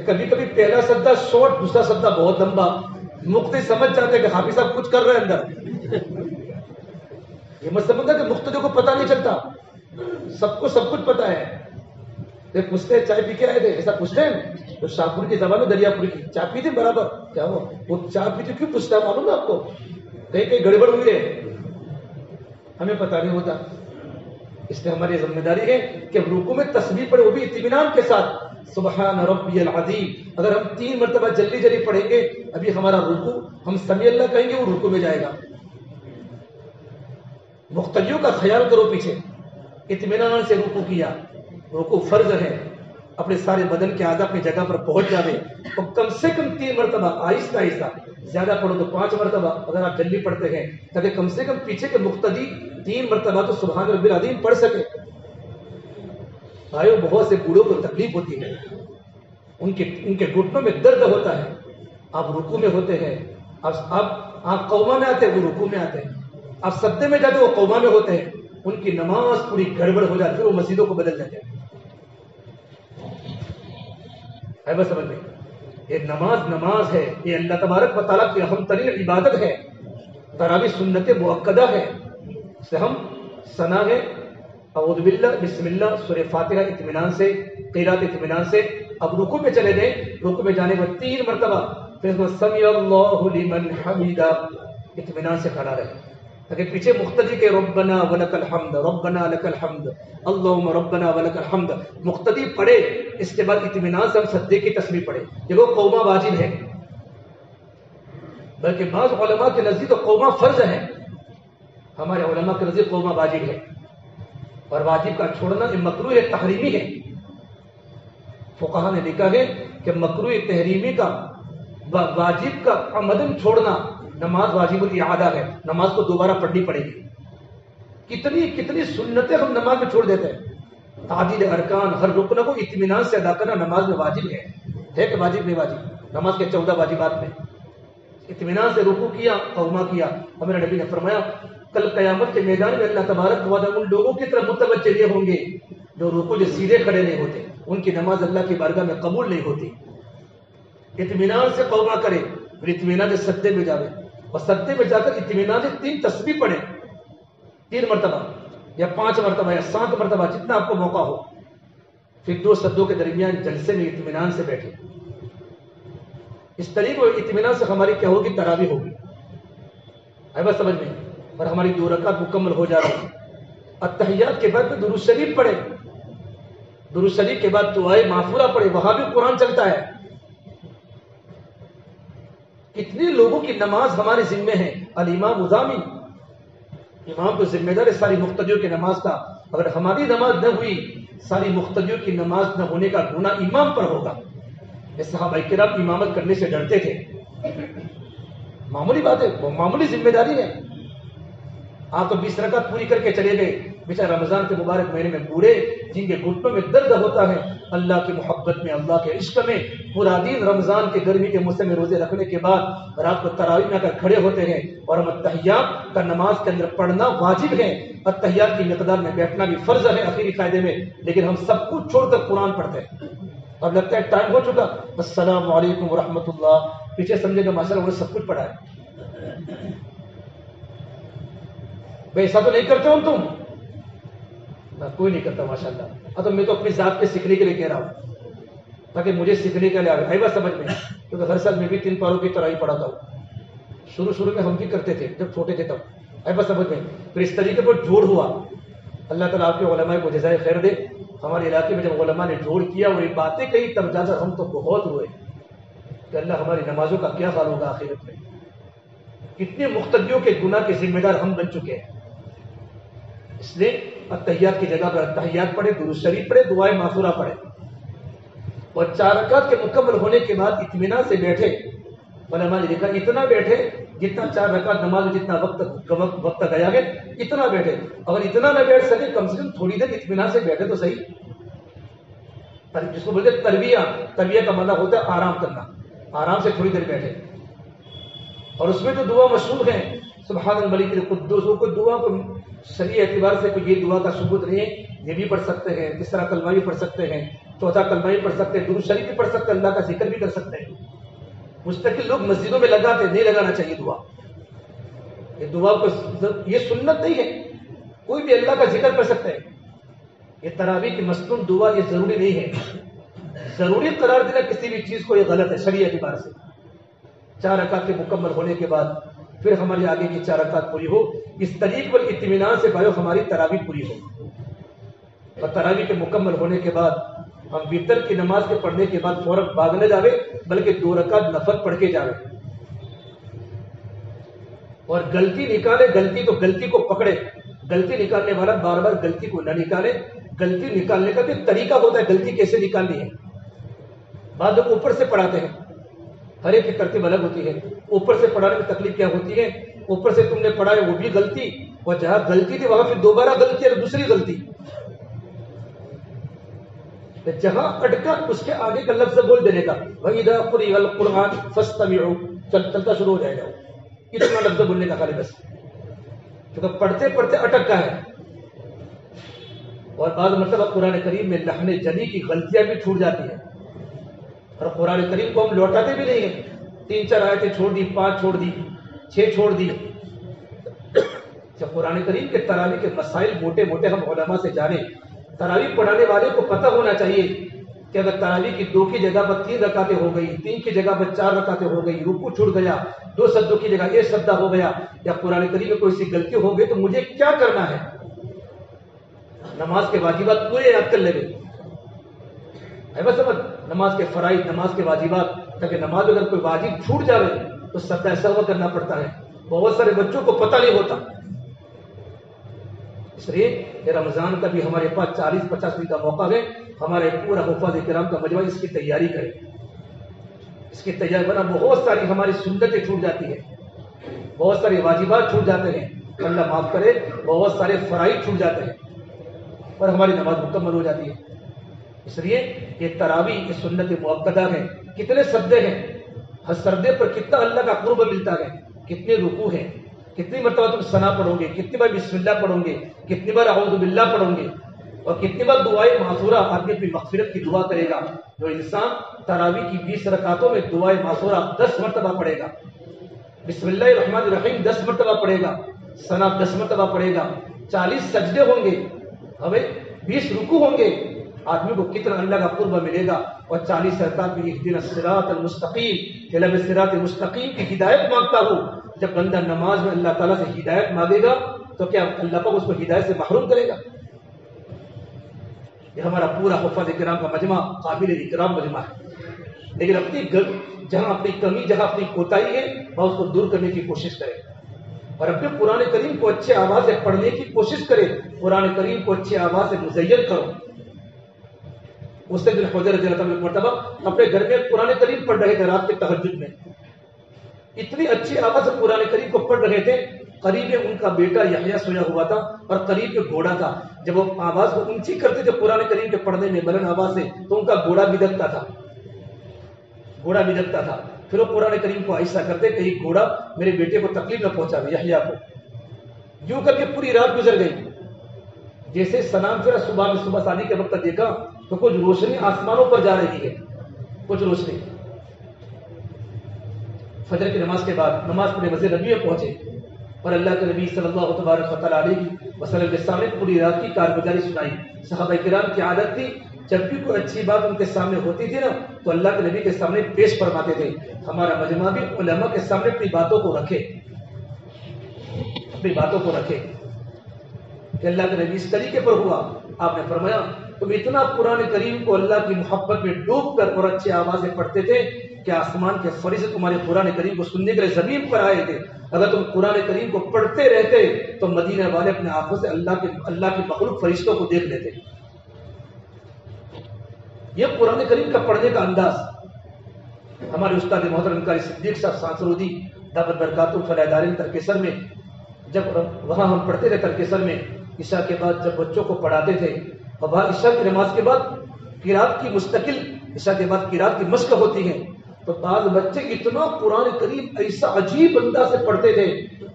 کبھی کبھی پہلا سجدہ شارٹ، دوسرا سجدہ بہت لمبا، مقتدی سمجھ جاتے کہ حافظ صاحب کچھ کر رہے ہیں اندر. یہ مت سمجھنا کہ مقتدی کو پتہ نہیں چلتا، سب کو سب کچھ پتا ہے. پوچھتے چائے پی کے آئے تھے، ایسا پوچھتے ہیں تو شاہپور کی زبان میں دریا پور کی چائے پی تھی برابر، کیا وہ چائے پی تھی کیوں پوچھتا ہے، معلوم ہے آپ کو کہیں کہیں گڑبڑ ہوئی ہے، ہمیں پتہ نہیں ہوتا. اس لیے ہماری ذمہ داری ہے کہ رکوع میں تسبیح پڑھے، وہ بھی اطمینان کے ساتھ، سبحان ربی العظیم. اگر ہم 3 مرتبہ جلدی جلدی پڑھیں گے، ابھی ہمارا رکوع، ہم سمیع اللہ کہیں گے، وہ رکوع میں جائے گا. مقتدیوں کا خیال کرو، پیچھے اطمینان سے رکوع کیا. رکوع فرض ہے، اپنے سارے بدن کے اعضاء اپنی جگہ پر پہنچ جاوے، اور کم سے کم 3 مرتبہ آہستہ آہستہ، زیادہ پڑھو تو 5 مرتبہ اگر آپ جلدی پڑھتے ہیں، تاکہ کم سے کم پیچھے کے مقتدی 3 مرتبہ تو سبحان ربی العظیم پڑھ سکے. بھائیو، بہت سے بوڑھوں کو تکلیف ہوتی ہے، ان کے گھٹنوں میں درد ہوتا ہے. آپ رکوع میں ہوتے ہیں، آپ قوما میں آتے ہیں، وہ رکوع میں آتے ہیں. آپ سجدے میں جاتے ہیں، وہ قوما میں ہوتے ہیں. ان کی نماز پوری گڑبڑ ہو جاتی ہے، وہ مسجدوں کو بدل جاتے ہیں. ہے بس سمجھ میں، یہ نماز ہے، یہ اللہ تبارک و تعالیٰ کی اہم ترین عبادت ہے. تراویح سنت مؤکدہ ہے. اس سے ہم ثنا ہے، اعوذ باللہ، بسم اللہ، سورہ فاتحہ اطمینان سے، قرات اطمینان سے. اب رکوع میں چلے گئے، رکوع میں جانے پر 3 مرتبہ، پھر سمیع اللہ لمن حمیدہ، اطمینان سے کھڑا رہے، تاکہ پیچھے مقتدی کے ربنا ولک الحمد، ربنا لک الحمد، اللہم ربنا ولک الحمد مقتدی پڑھے. اس کے بعد اطمینان سے ہم سجدے کی تسبیح پڑھے. دیکھو قوما واجب ہے، بلکہ بعض علماء کے نزدیک تو قوما فرض ہے. ہمارے علماء کے نزدیک قوما واجب ہے، اور واجب کا چھوڑنا یہ مکروہ تحریمی ہے. فقہا نے لکھا ہے کہ مکروہ تحریمی کا، واجب کا عمدن چھوڑنا، نماز واجب الاعادہ ہے، نماز کو دوبارہ پڑھنی پڑے گی. کتنی سنتیں ہم نماز میں چھوڑ دیتے ہیں. تعدیل ارکان، ہر رکن کو اطمینان سے ادا کرنا نماز میں واجب ہے کہ واجب نہیں واجب؟ نماز کے 14 واجبات میں اطمینان سے رکوع کیا، قوما کیا. ہمارے نبی نے فرمایا کل قیامت کے میدان میں اللہ تبارک و تعالیٰ ان لوگوں کی طرف متوجہ یہ ہوں گے جو رکوع جو سیدھے کھڑے نہیں ہوتے، ان کی نماز اللہ کی بارگاہ میں قبول نہیں ہوتی۔ اطمینان سے توبہ کرے، پھر اطمینان سے سجدے میں جاوے، اور سجدے میں جا کر اطمینان سے 3 تسبیح پڑھے، 3 مرتبہ یا 5 مرتبہ یا 7 مرتبہ جتنا آپ کو موقع ہو، پھر 2 سجدوں کے درمیان جلسے میں اطمینان سے بیٹھے۔ اس طریقے اطمینان سے ہماری کیا ہوگی؟ تراویح ہوگی، ہے بس سمجھ میں، اور ہماری 2 رکعت مکمل ہو جا رہی ہے۔ اتحیات کے بعد درود شریف پڑھے، درود شریف کے بعد دعائے معفورہ پڑھے، وہاں بھی قرآن چلتا ہے۔ کتنے لوگوں کی نماز ہمارے ذمے ہے؟ الامام مزامن، امام کو ذمہ دار ہے ساری مقتدیوں کی نماز کا۔ اگر ہماری نماز نہ ہوئی، ساری مقتدیوں کی نماز نہ ہونے کا گناہ امام پر ہوگا۔ یہ صحابہ کرام امامت کرنے سے ڈرتے تھے، معمولی بات ہے، وہ معمولی ذمہ داری ہے۔ آپ تو 20 رکعت پوری کر کے چلے گئے، بیچارہ رمضان کے مبارک مہینے میں بوڑھے جن کے گھٹنوں میں درد ہوتا ہے، اللہ کی محبت میں، اللہ کے عشق میں پورا دن رمضان کے گرمی کے موسم میں روزے رکھنے کے بعد رات کو تراویح میں آ کر کھڑے ہوتے ہیں، اور ہم اتحیات کا نماز کے اندر پڑھنا واجب ہے، اتحیات کی مقدار میں بیٹھنا بھی فرض ہے آخری قاعدے میں، لیکن ہم سب کچھ چھوڑ کر قرآن پڑھتے ہیں۔ اب لگتا ہے ٹائم ہو چکا، السلام علیکم ورحمۃ اللہ، پیچھے سمجھے گا ماشاء اللہ سب کچھ پڑھا ہے۔ بھائی ایسا تو نہیں کرتے ہو تم؟ نہ کوئی نہیں کرتا ماشاءاللہ۔ تو میں تو اپنی ذات کے سیکھنے کے لیے کہہ رہا ہوں، تاکہ مجھے سیکھنے کے لیے آئے بس سمجھ میں، کیونکہ ہر سال میں بھی 3 پاروں کی تراویح پڑھاتا ہوں۔ شروع میں ہم بھی کرتے تھے جب چھوٹے تھے تب، آئے بس سمجھ میں۔ پھر اس طریقے پر جوڑ ہوا، اللہ تعالیٰ آپ کے علماء کو جزائے خیر دے۔ ہمارے علاقے میں جب علماء نے جوڑ کیا اور یہ باتیں کہی، تب جا کر ہم تو بہت روئے کہ اللہ ہماری نمازوں کا کیا حال ہوگا آخرت میں۔ کتنے مقتدیوں کے گناہ کے ذمہ دار ہم بن چکے ہیں۔ اس لیے اتحیات کی جگہ پر اتحیات پڑھے، درود شریف پڑھے، دعائے معفورہ پڑھے، اور 4 رکعت کے مکمل ہونے کے بعد اطمینان سے بیٹھے۔ علماء نے لکھا اتنا بیٹھے جتنا 4 رکعت نماز میں جتنا وقت گیا ہے اتنا بیٹھے۔ اگر اتنا نہ بیٹھ سکے کم سے کم تھوڑی دیر اطمینان سے بیٹھے تو صحیح۔ جس کو بولتے تربیہ کا مطلب ہوتا ہے آرام کرنا، آرام سے تھوڑی دیر بیٹھے۔ اور اس میں جو دعا مشہور ہے سبحان الملک القدوس، وہ کوئی دعا کو شرعی اعتبار سے کوئی یہ دعا کا ثبوت نہیں ہے، یہ بھی پڑھ سکتے ہیں، تیسرا کلمہ بھی پڑھ سکتے ہیں، چوتھا کلمہ بھی پڑھ سکتے ہیں، درود شریف بھی پڑھ سکتے ہیں، اللہ کا ذکر بھی کر سکتے ہیں۔ مستقل لوگ مسجدوں میں لگاتے، نہیں لگانا چاہیے دعا۔ یہ دعا کو یہ سنت نہیں ہے، کوئی بھی اللہ کا ذکر کر سکتے ہیں۔ یہ تراویح کی مصنون دعا یہ ضروری نہیں ہے، ضروری قرار دینا کسی بھی چیز کو یہ غلط ہے شرعی اعتبار سے۔ 4 رکعت کے مکمل ہونے کے بعد پھر ہماری آگے کی 4 رکعت پوری ہو، اس طریق پر اطمینان سے بھائیو ہماری تراویح پوری ہو۔ اور تراویح کے مکمل ہونے کے بعد ہم وتر کی نماز کے پڑھنے کے بعد فوراً بھاگ نہ جاوے، بلکہ 2 رکعت نفل پڑھ کے جاوے، اور غلطی نکالے، غلطی کو پکڑے۔ غلطی نکالنے والا بار بار غلطی کو نہ نکالے۔ غلطی نکالنے کا بھی طریقہ ہوتا ہے، غلطی کیسے نکالنی ہے۔ بعض لوگ اوپر سے پڑھاتے ہیں، ہر ایک کی ترتیب الگ ہوتی ہے۔ اوپر سے پڑھانے میں تکلیف کیا ہوتی ہے؟ اوپر سے تم نے پڑھا ہے وہ بھی غلطی، اور جہاں غلطی تھی وہاں پھر دوبارہ غلطی اور دوسری غلطی، جہاں اٹکا اس کے آگے کا لفظ بول دینے کا، وَإِذَا قُرِئَ الْقُرْآنُ فَاسْتَمِعُوا، چلتا شروع ہو جائے گا، اتنا لفظ بولنے کا خالی بس، کیونکہ پڑھتے پڑھتے اٹک کا ہے۔ اور بعض مرتبہ قرآن کریم میں لحن جلی کی غلطیاں بھی چھوٹ جاتی ہیں، اور قرآن کریم کو ہم لوٹاتے بھی نہیں ہیں۔ 3-4 آیتیں چھوڑ دی، 5 چھوڑ دی، 6 چھوڑ دی۔ جب قرآن کریم کے تراویح کے مسائل موٹے موٹے ہم علماء سے جانیں، تراویح پڑھانے والے کو پتہ ہونا چاہیے کہ اگر تراویح کی 2 کی جگہ پر 3 رکعتیں ہو گئی، 3 کی جگہ پر 4 رکعتیں ہو گئی، رکوع چھوٹ گیا، 2 سجدوں کی جگہ 1 سجدہ ہو گیا، یا قرآن کریم میں کوئی سی غلطی ہو گئی تو مجھے کیا کرنا ہے؟ نماز کے واجبات پورے یاد کر لے گئے، ہے بس سمجھ، نماز کے فرائض، نماز کے واجبات، تاکہ نماز اگر کوئی واجب چھوٹ جاوے تو سجدہ سہو کرنا پڑتا ہے، بہت سارے بچوں کو پتہ نہیں ہوتا۔ اس لیے رمضان کا بھی ہمارے پاس 40-50 دن کا موقع ہے، ہمارے پورا حفاظ کرام کا مجمع اس کی تیاری کرے، اس کی تیاری، ورنہ بہت ساری ہماری سنتیں چھوٹ جاتی ہیں، بہت سارے واجبات چھوٹ جاتے ہیں، اللہ معاف کرے، بہت سارے فرائض چھوٹ جاتے ہیں، اور ہماری نماز مکمل ہو جاتی ہے۔ اس لیے یہ تراویح یہ سنت مؤکدہ ہیں۔ کتنے سجدے ہیں، ہر سجدے پر کتنا اللہ کا قرب ملتا ہے، کتنے رکوع ہیں، کتنی مرتبہ تم ثنا پڑھو گے، کتنی بار بسم اللہ پڑھو گے، کتنی بار اعوذ باللہ پڑھو گے، اور کتنی بار دعائے معصورہ آدمی اپنی مغفرت کی دعا کرے گا. جو انسان تراویح کی 20 رکعتوں میں دعائے معصورہ 10 مرتبہ پڑھے گا، بسم اللہ الرحمن الرحیم 10 مرتبہ پڑھے گا، ثنا 10 مرتبہ پڑھے گا، 40 سجدے ہوں گے، ہمیں 20 رکوع ہوں گے، آدمی کو کتنا اللہ کا قرب ملے گا. اور 40 رکعت میں اہدنا الصراط المستقیم، کہ میں صراط مستقیم کی ہدایت مانگتا ہوں. جب بندہ نماز میں اللہ تعالیٰ سے ہدایت مانگے گا تو کیا اللہ پاک اس کو ہدایت سے محروم کرے گا؟ یہ ہمارا پورا حفاظ کرام کا مجمع قابل اکرام مجمع ہے، لیکن اپنی کمی، جہاں اپنی کوتاہی ہے وہاں اس کو دور کرنے کی کوشش کرے، اور اپنے قرآن کریم کو اچھے آواز سے پڑھنے کی کوشش کرے. قرآن کریم کو اچھے آواز سے مزین کرو. مسعود بن حضیر رضی اللہ عنہ ایک مرتبہ اپنے گھر میں قرآن کریم پڑھ رہے تھے رات کے تہجد میں، اتنی اچھی آواز سے قرآن کریم کو پڑھ رہے تھے. قریب میں ان کا بیٹا یحییٰ سویا ہوا تھا اور قریب میں گھوڑا تھا. جب وہ آواز کو اونچی کرتے تھے قرآن کریم کے پڑھنے میں بلند آواز سے تو ان کا گھوڑا بدکتا تھا. پھر وہ قرآن کریم کو ایسا کرتے کہ یہ گھوڑا میرے بیٹے کو تکلیف نہ پہنچا دے، یحییٰ کو. یوں کر کے پوری رات گزر گئی. جیسے سلام پھر صبح ثانی کے وقت دیکھا تو کچھ روشنی آسمانوں پر جا رہی ہے، کچھ روشنی. فجر کی نماز کے بعد نماز پڑھنے مسجد نبی میں پہنچے اور اللہ کے نبی صلی اللہ تبارک و تعالیٰ علیہ وسلم کے سامنے پوری رات کی کارگزاری سنائی. صحابہ کرام کی عادت تھی جب بھی کوئی اچھی بات ان کے سامنے ہوتی تھی نا تو اللہ کے نبی کے سامنے پیش فرماتے تھے. ہمارا مجمع بھی علماء کے سامنے اپنی باتوں کو رکھے کہ اللہ کے نبی اس طریقے پر ہوا. آپ نے فرمایا تم اتنا قرآن کریم کو اللہ کی محبت میں ڈوب کر اور اچھی آواز سے پڑھتے تھے کہ آسمان کے فرشتے تمہارے قرآن کریم کو سننے کے لیے زمین پر آئے تھے. اگر تم قرآن کریم کو پڑھتے رہتے تو مدینہ والے اپنے آنکھوں سے اللہ کے مخلوق فرشتوں کو دیکھ لیتے. یہ قرآن کریم کا پڑھنے کا انداز. ہمارے استاد محترم قاری صدیق صاحب سانسرودی دعوت برکاتہ فلاح ترکیسر میں جب وہاں ہم پڑھتے تھے ترکیسر میں عشاء کے بعد جب بچوں کو پڑھاتے تھے اور وہاں عشاء کی نماز کے بعد قرات کی مستقل عشاء کے بعد قرات کی مشق ہوتی ہے تو بعض بچے اتنا قرآن کریم ایسا عجیب انداز سے پڑھتے تھے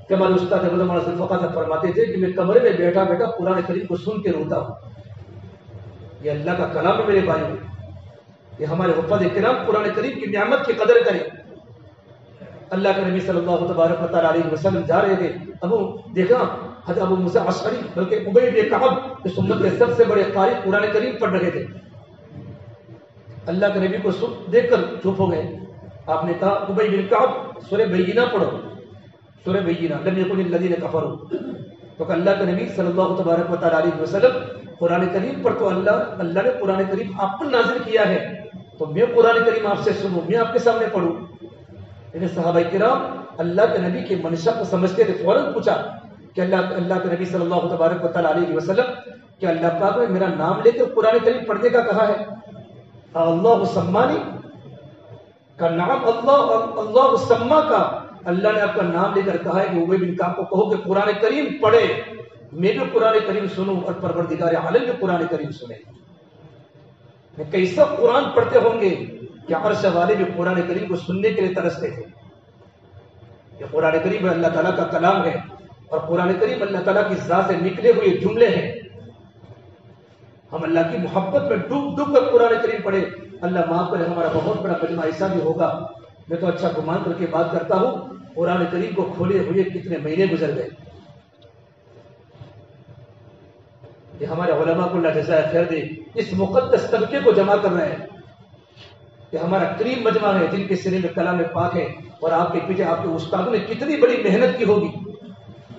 کہ ہمارے استاد مولانا ذوالفقار صاحب فرماتے تھے کہ میں کمرے میں بیٹھا قرآن کریم کو سن کے روتا ہوں. یہ اللہ کا کلام ہے میرے بھائیوں. یہ ہمارے حفاظ کرام قرآن کریم کی نعمت کی قدر کریں. اللہ کے نبی صلی اللہ تبارک و تعالیٰ علیہ وسلم جا رہے تھے. دیکھا حضرت ابو موسیٰ اشعری بلکہ ابی بن کعب اس امت کے سب سے بڑے قاری قرآن کریم پڑھ رہے تھے. اللہ کے نبی کو دیکھ کر چپ ہو گئے. آپ نے کہا ابی بن کعب سورہ بینہ پڑھو، سورہ بینہ لم یکن الذین کفروا. تو کہ اللہ کے نبی صلی اللہ تبارک و تعالیٰ علیہ وسلم قرآن کریم پر تو اللہ نے قرآن کریم آپ پر نازل کیا ہے تو میں قرآن کریم آپ سے سنوں، میں آپ کے سامنے پڑھوں. لیکن صحابہ کرام اللہ کے نبی کی منشا کو سمجھتے تھے. فوراً پوچھا کہ اللہ کے نبی صلی اللہ تبارک و تعالیٰ علیہ وسلم کہ اللہ پاک نے میرا نام لے کر قرآن کریم پڑھنے کا کہا ہے. اللہ سمانی کا نام اللہ سما کا اللہ نے آپ کا نام لے کر کہا ہے کہ ابی بن کعب کو کہو کہ قرآن کریم پڑھے، میں بھی قرآن کریم سنوں اور پروردگار عالم بھی قرآن کریم سنے. کیسا قرآن پڑھتے ہوں گے کہ عرش والے بھی قرآن کریم کو سننے کے لیے ترستے تھے. یہ قرآن کریم اللہ تعالیٰ کا کلام ہے اور قرآن کریم اللہ تعالیٰ کی ذات سے نکلے ہوئے جملے ہیں. ہم اللہ کی محبت میں ڈوب ڈوب کر قرآن کریم پڑھے. اللہ معاف کرے ہمارا بہت بڑا مجمع ایسا بھی ہوگا. میں تو اچھا گمان کر کے بات کرتا ہوں قرآن کریم کو کھولے ہوئے کتنے مہینے گزر گئے. یہ ہمارے علماء کو اللہ جزائے خیر دے اس مقدس طبقے کو جمع کر رہے ہیں. یہ ہمارا کریم مجمع ہے جن کے سینے میں کلام پاک ہے اور آپ کے پیچھے آپ کے استادوں نے کتنی بڑی محنت کی ہوگی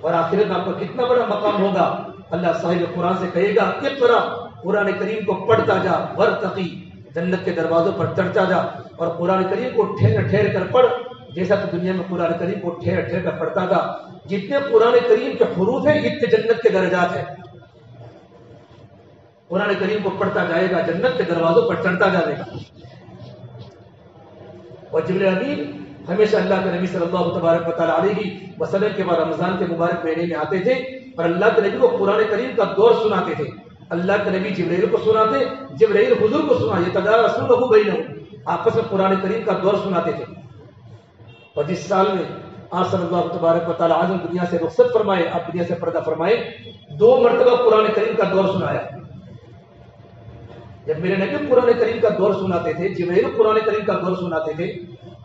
اور آخرت میں آپ کا کتنا بڑا مقام ہوگا. اللہ صاحب قرآن سے کہے گا اقرا، قرآن کریم کو پڑھتا جا، ورتقی، جنت کے دروازوں پر چڑھتا جا اور قرآن کریم کو ٹھہر ٹھہر کر پڑھ جیسا تو دنیا میں قرآن کریم کو ٹھہر ٹھہر کر پڑھتا تھا. جتنے قرآن کریم کے حروف ہیں اتنے جنت کے درجات ہیں. قرآن کریم کو پڑھتا جائے گا جنت کے دروازوں پر چڑھتا جائے گا. اور جبریل امین ہمیشہ اللہ کے نبی صلی اللہ تبارک و تعالیٰ علیہ وسلم کے بعد رمضان کے مبارک مہینے میں آتے تھے اور اللہ کے نبی کو قرآن کریم کا دور سناتے تھے. اللہ کے نبی جبرائیل کو سناتے، جبرائیل حضور کو سنا، یتدارسونہ بینہم، آپس میں قرآن کریم کا دور سناتے تھے. اور جس سال میں آپ صلی اللہ تبارک و تعالی عنہ دنیا سے رخصت فرمائے، آپ دنیا سے پردہ فرمائے، 2 مرتبہ قرآن کریم کا دور سنایا۔ جب میرے نبی قرآن کریم کا دور سناتے تھے، جبرائیل قرآن کریم کا دور سناتے تھے،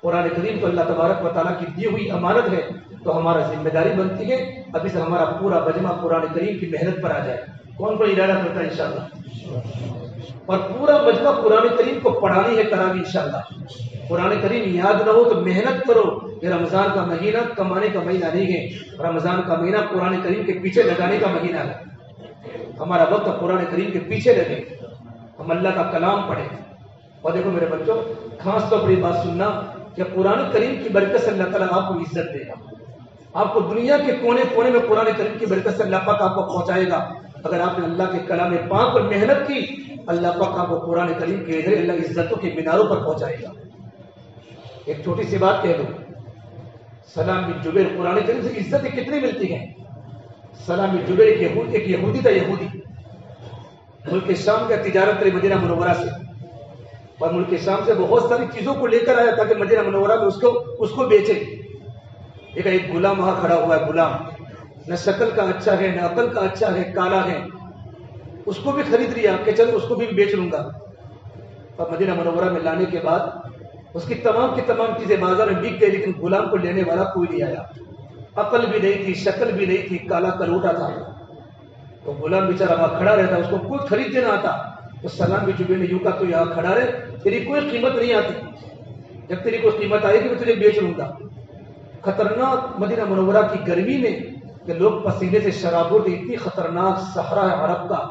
قرآن کریم تو اللہ تبارک و تعالیٰ کی دی ہوئی امانت ہے، تو ہمارا ذمہ داری بنتی ہے ابھی سے ہمارا پورا مجمع قرآن کریم کی محنت پر آ جائے۔ کون کوئی ارادہ کرتا ہے انشاءاللہ؟ اور پورا مجمع قرآن کریم کو پڑھانی ہے، کرانی انشاءاللہ۔ قرآن کریم یاد نہ ہو تو محنت کرو، یہ رمضان کا مہینہ کمانے کا مہینہ نہیں ہے، رمضان کا مہینہ قرآن کریم کے پیچھے لگانے کا مہینہ ہے۔ ہمارا وقت قرآن کریم کے پیچھے لگے، ہم اللہ کا کلام پڑھیں۔ اور دیکھو میرے بچوں، خاص طور پر یہ بات سننا کہ قرآن کریم کی برکت سے اللہ تعالیٰ آپ کو عزت دے گا، آپ کو دنیا کے کونے کونے میں قرآن کریم کی برکت سے اللہ پاک آپ کو پہنچائے گا۔ اگر آپ نے اللہ کے کلام پاک پر محنت کی، اللہ پاک آپ کو قرآن کریم کے ادھر اللہ عزتوں کے میناروں پر پہنچائے گا۔ ایک چھوٹی سی بات کہہ دوں، سلام بن جبیر، قرآن کریم سے عزتیں کتنی ملتی ہیں۔ سلام بن جبیر ایک یہودی تھا، یہودی ملک شام کا تجارت کرے مدینہ منورہ سے، اور ملک شام سے بہت ساری چیزوں کو لے کر آیا تاکہ مدینہ منورہ میں اس کو بیچے۔ ایک غلام وہاں کھڑا ہوا ہے، غلام نہ شکل کا اچھا ہے، نہ عقل کا اچھا ہے، کالا ہے، اس کو بھی خرید لیا کہ چلو اس کو بھی بیچ لوں گا۔ اور مدینہ منورہ میں لانے کے بعد اس کی تمام چیزیں بازار میں بک گئی، لیکن غلام کو لینے والا کوئی نہیں آیا۔ عقل بھی نہیں تھی، شکل بھی نہیں تھی، کالا کلوٹا تھا۔ تو غلام بیچارہ وہاں کھڑا رہتا، اس کو کوئی خریدنے نہ آتا۔ تو سلام بن جبیر نے یوں کہا تو یہاں کھڑا رہے، تیری کوئی قیمت نہیں آتی، جب تیری کوئی قیمت آئے گی میں تجھے بیچ لوں گا۔ خطرناک مدینہ منورہ کی گرمی میں کہ لوگ پسینے سے شراب ہوتے، اتنی خطرناک صحرا ہے عرب کا،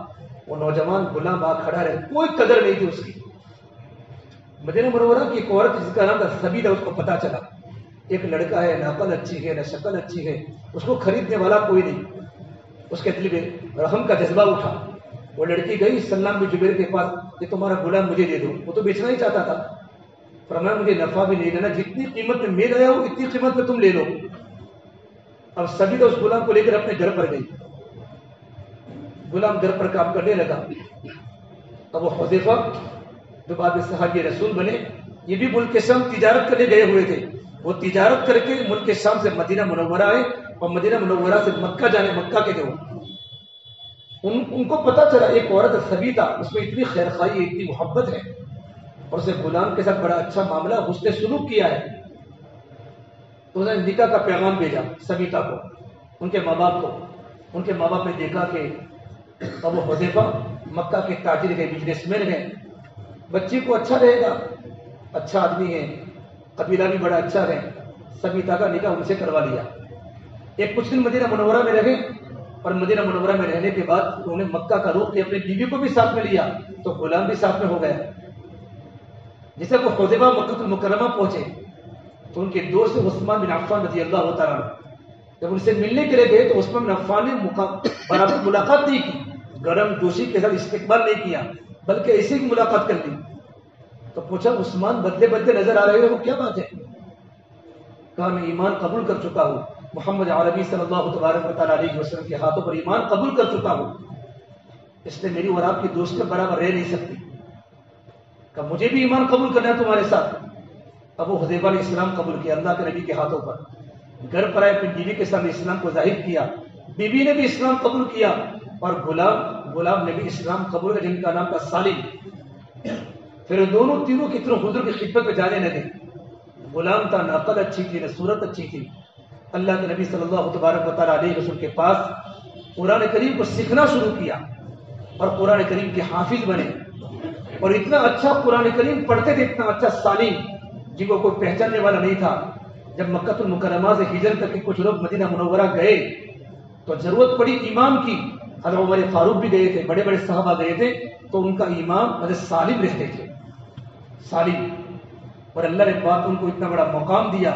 وہ نوجوان غلام وہاں کھڑا رہے، کوئی قدر نہیں تھی اس کی۔ مدینہ منورہ کی ایک عورت جس کا نام تھا سبیدہ، اس کو پتا چلا ایک لڑکا ہے، نہ عقل اچھی ہے نہ شکل اچھی ہے، اس کو خریدنے والا کوئی نہیں۔ اس کے دل میں رحم کا جذبہ اٹھا، وہ لڑکی گئی سلام بن جبیر کے پاس کہ تمہارا غلام مجھے دے دو، وہ تو بیچنا ہی چاہتا تھا۔ فرمایا مجھے نفع بھی نہیں لینا، جتنی قیمت میں میں لایا ہوں اتنی قیمت میں تم لے لو۔ اب سبیدہ اس غلام کو لے کر اپنے گھر پر گئی، غلام گھر پر کام کرنے لگا۔ اب وہ حذیفہ جو بعد میں صحابی رسول بنے، یہ بھی ملک شام تجارت کرنے گئے ہوئے تھے، وہ تجارت کر کے ملک شام سے مدینہ منورہ آئے، اور مدینہ منورہ سے مکہ جانے، مکہ کے جو ان کو پتا چلا ایک عورت سبیدہ، اس میں اتنی خیر خواہی ہے، اتنی محبت ہے، اور اسے غلام کے ساتھ بڑا اچھا معاملہ حسن سلوک کیا ہے۔ تو انہوں نے نکاح کا پیغام بھیجا سبیدہ کو، ان کے ماں باپ کو۔ ان کے ماں باپ نے دیکھا کہ ابو حذیفہ مکہ کے تاجر ہے، بزنس مین ہے، بچی کو اچھا رہے گا، اچھا آدمی ہے، قبیلہ بھی بڑا اچھا ہے، سبیدہ کا نکاح ان سے کروا لیا۔ ایک کچھ دن مدینہ منورہ میں رہے، اور مدینہ منورہ میں رہنے کے بعد انہوں نے مکہ کا رخ کیا، اپنی بیوی کو بھی ساتھ میں لیا، تو غلام بھی ساتھ میں ہو گیا۔ جسے وہ حذیفہ مکہ المکرمہ پہنچے تو ان کے دوست عثمان بن عفان رضی اللہ تعالیٰ جب ان سے ملنے کے لیے گئے تو عثمان بن عفان نے برابر ملاقات نہیں کی، گرم جوشی کے ساتھ استقبال نہیں کیا، بلکہ ایسے ہی ملاقات کر لی۔ تو پوچھا عثمان بدلے بدلے نظر آ رہے ہو، کیا بات ہے؟ کہا میں ایمان قبول کر چکا ہوں، محمد عربی صلی اللہ تبارک و تعالیٰ علیہ وسلم کے ہاتھوں پر ایمان قبول کر چکا ہوں، اس لیے میری اور آپ کی دوست کے برابر رہ نہیں سکتی۔ کہ مجھے بھی ایمان قبول کرنا ہے تمہارے ساتھ۔ ابو حذیفہ نے اسلام قبول کیا اللہ کے نبی کے ہاتھوں پر، گھر پر آئے، اپنی بیوی کے سامنے اسلام کو ظاہر کیا، بیوی نے بھی اسلام قبول کیا، اور غلام نے بھی اسلام قبول کیا، جن کا نام تھا سالم۔ پھر دونوں تینوں کی طرف حضور کی خدمت میں جانے لگے۔ غلام تھا، نہ عقل اچھی تھی نہ صورت اچھی تھی، اللہ کے نبی صلی اللہ تبارک و تعالیٰ علیہ وسلم کے پاس قرآن کریم کو سیکھنا شروع کیا، اور قرآن کریم کے حافظ بنے، اور اتنا اچھا قرآن کریم پڑھتے تھے، اتنا اچھا سالم جن کو کوئی پہچاننے والا نہیں تھا۔ جب مکہ المکرمہ سے ہجرت کر کے کچھ لوگ مدینہ منورہ گئے تو ضرورت پڑی امام کی، حضرت عمر فاروق بھی گئے تھے، بڑے بڑے صحابہ گئے تھے، تو ان کا امام حضرت سالم رہتے تھے، سالم۔ اور اللہ نے پاک ان کو اتنا بڑا مقام دیا،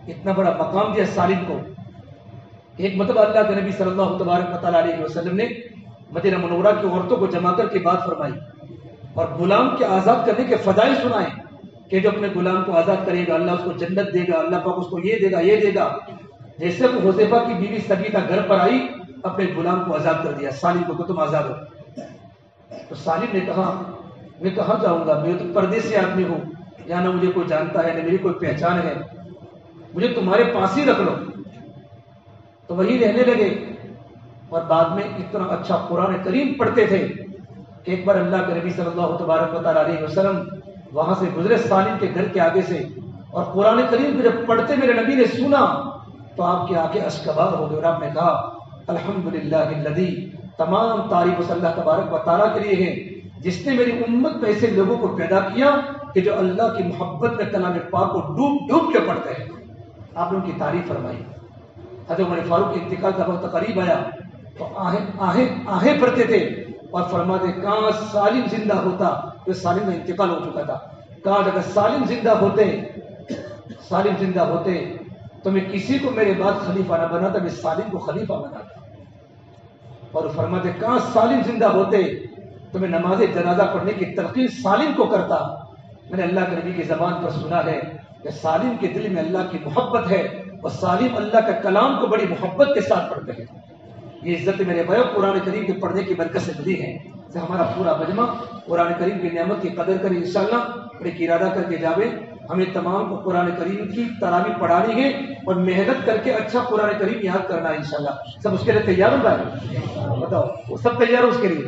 اتنا بڑا مقام دیا سالم کو۔ ایک مرتبہ اللہ کے نبی صلی اللہ تبارک و تعالیٰ علیہ وسلم نے مدینہ منورہ کی عورتوں کو جمع کر کے بات فرمائی، اور غلام کے آزاد کرنے کے فضائل سنائے کہ جو اپنے غلام کو آزاد کرے گا اللہ اس کو جنت دے گا، اللہ پاک اس کو یہ دے گا یہ دے گا۔ جیسے وہ حذیفہ کی بیوی سبیتا گھر پر آئی، اپنے غلام کو آزاد کر دیا، سالم کو کہ تم آزاد ہو۔ تو سالم نے کہا میں کہاں جاؤں گا، میں تو پردیسی آدمی ہوں، یہاں نہ مجھے کوئی جانتا ہے نہ میری کوئی پہچان ہے۔ مجھے تمہارے پاس ہی رکھ لو. تو وہی رہنے لگے اور بعد میں اتنا اچھا قرآن کریم پڑھتے تھے کہ ایک بار اللہ کے نبی صلی اللہ تبارک و تعالیٰ علیہ وسلم وہاں سے گزرے سالم کے گھر کے آگے سے، اور قرآن کریم کو جب پڑھتے میرے نبی نے سنا تو آپ کی آنکھیں اشکبار ہو گئی اور آپ نے کہا الحمدللہ الذی، تمام تعریف اس اللہ تبارک و تعالیٰ کے لیے ہے جس نے میری امت میں ایسے لوگوں کو پیدا کیا کہ جو اللہ کی محبت میں کلام پاک کو ڈوب ڈوب کے پڑھتے ہیں. آپ نے ان کی تعریف فرمائی. حضرت عمر فاروق کے انتقال کا وقت قریب آیا تو آہیں بھرتے تھے اور فرماتے کاش سالم زندہ ہوتا، تو سالم کا انتقال ہو چکا تھا. کاش اگر سالم زندہ ہوتے تو میں کسی کو میرے بعد خلیفہ نہ بناتا، میں سالم کو خلیفہ بناتا. اور فرماتے کاش سالم زندہ ہوتے تو میں نماز جنازہ پڑھنے کی تلقین سالم کو کرتا. میں نے اللہ کے نبی کی زبان پر سنا ہے کہ سالم کے دل میں اللہ کی محبت ہے اور سالم اللہ کا کلام کو بڑی محبت کے ساتھ پڑھتے ہیں. یہ عزت میرے بھائی قرآن کریم کے پڑھنے کی برکت سے ملی ہے. سے ہمارا پورا مجمع قرآن کریم کی نعمت کی قدر کرے انشاءاللہ، اور ایک ارادہ کر کے جاوے ہمیں تمام کو قرآن کریم کی تراویح پڑھانی ہے اور محنت کر کے اچھا قرآن کریم یاد کرنا ہے انشاءاللہ. سب اس کے لیے تیار ہو بھائی؟ بتاؤ وہ سب تیار ہو اس کے لیے؟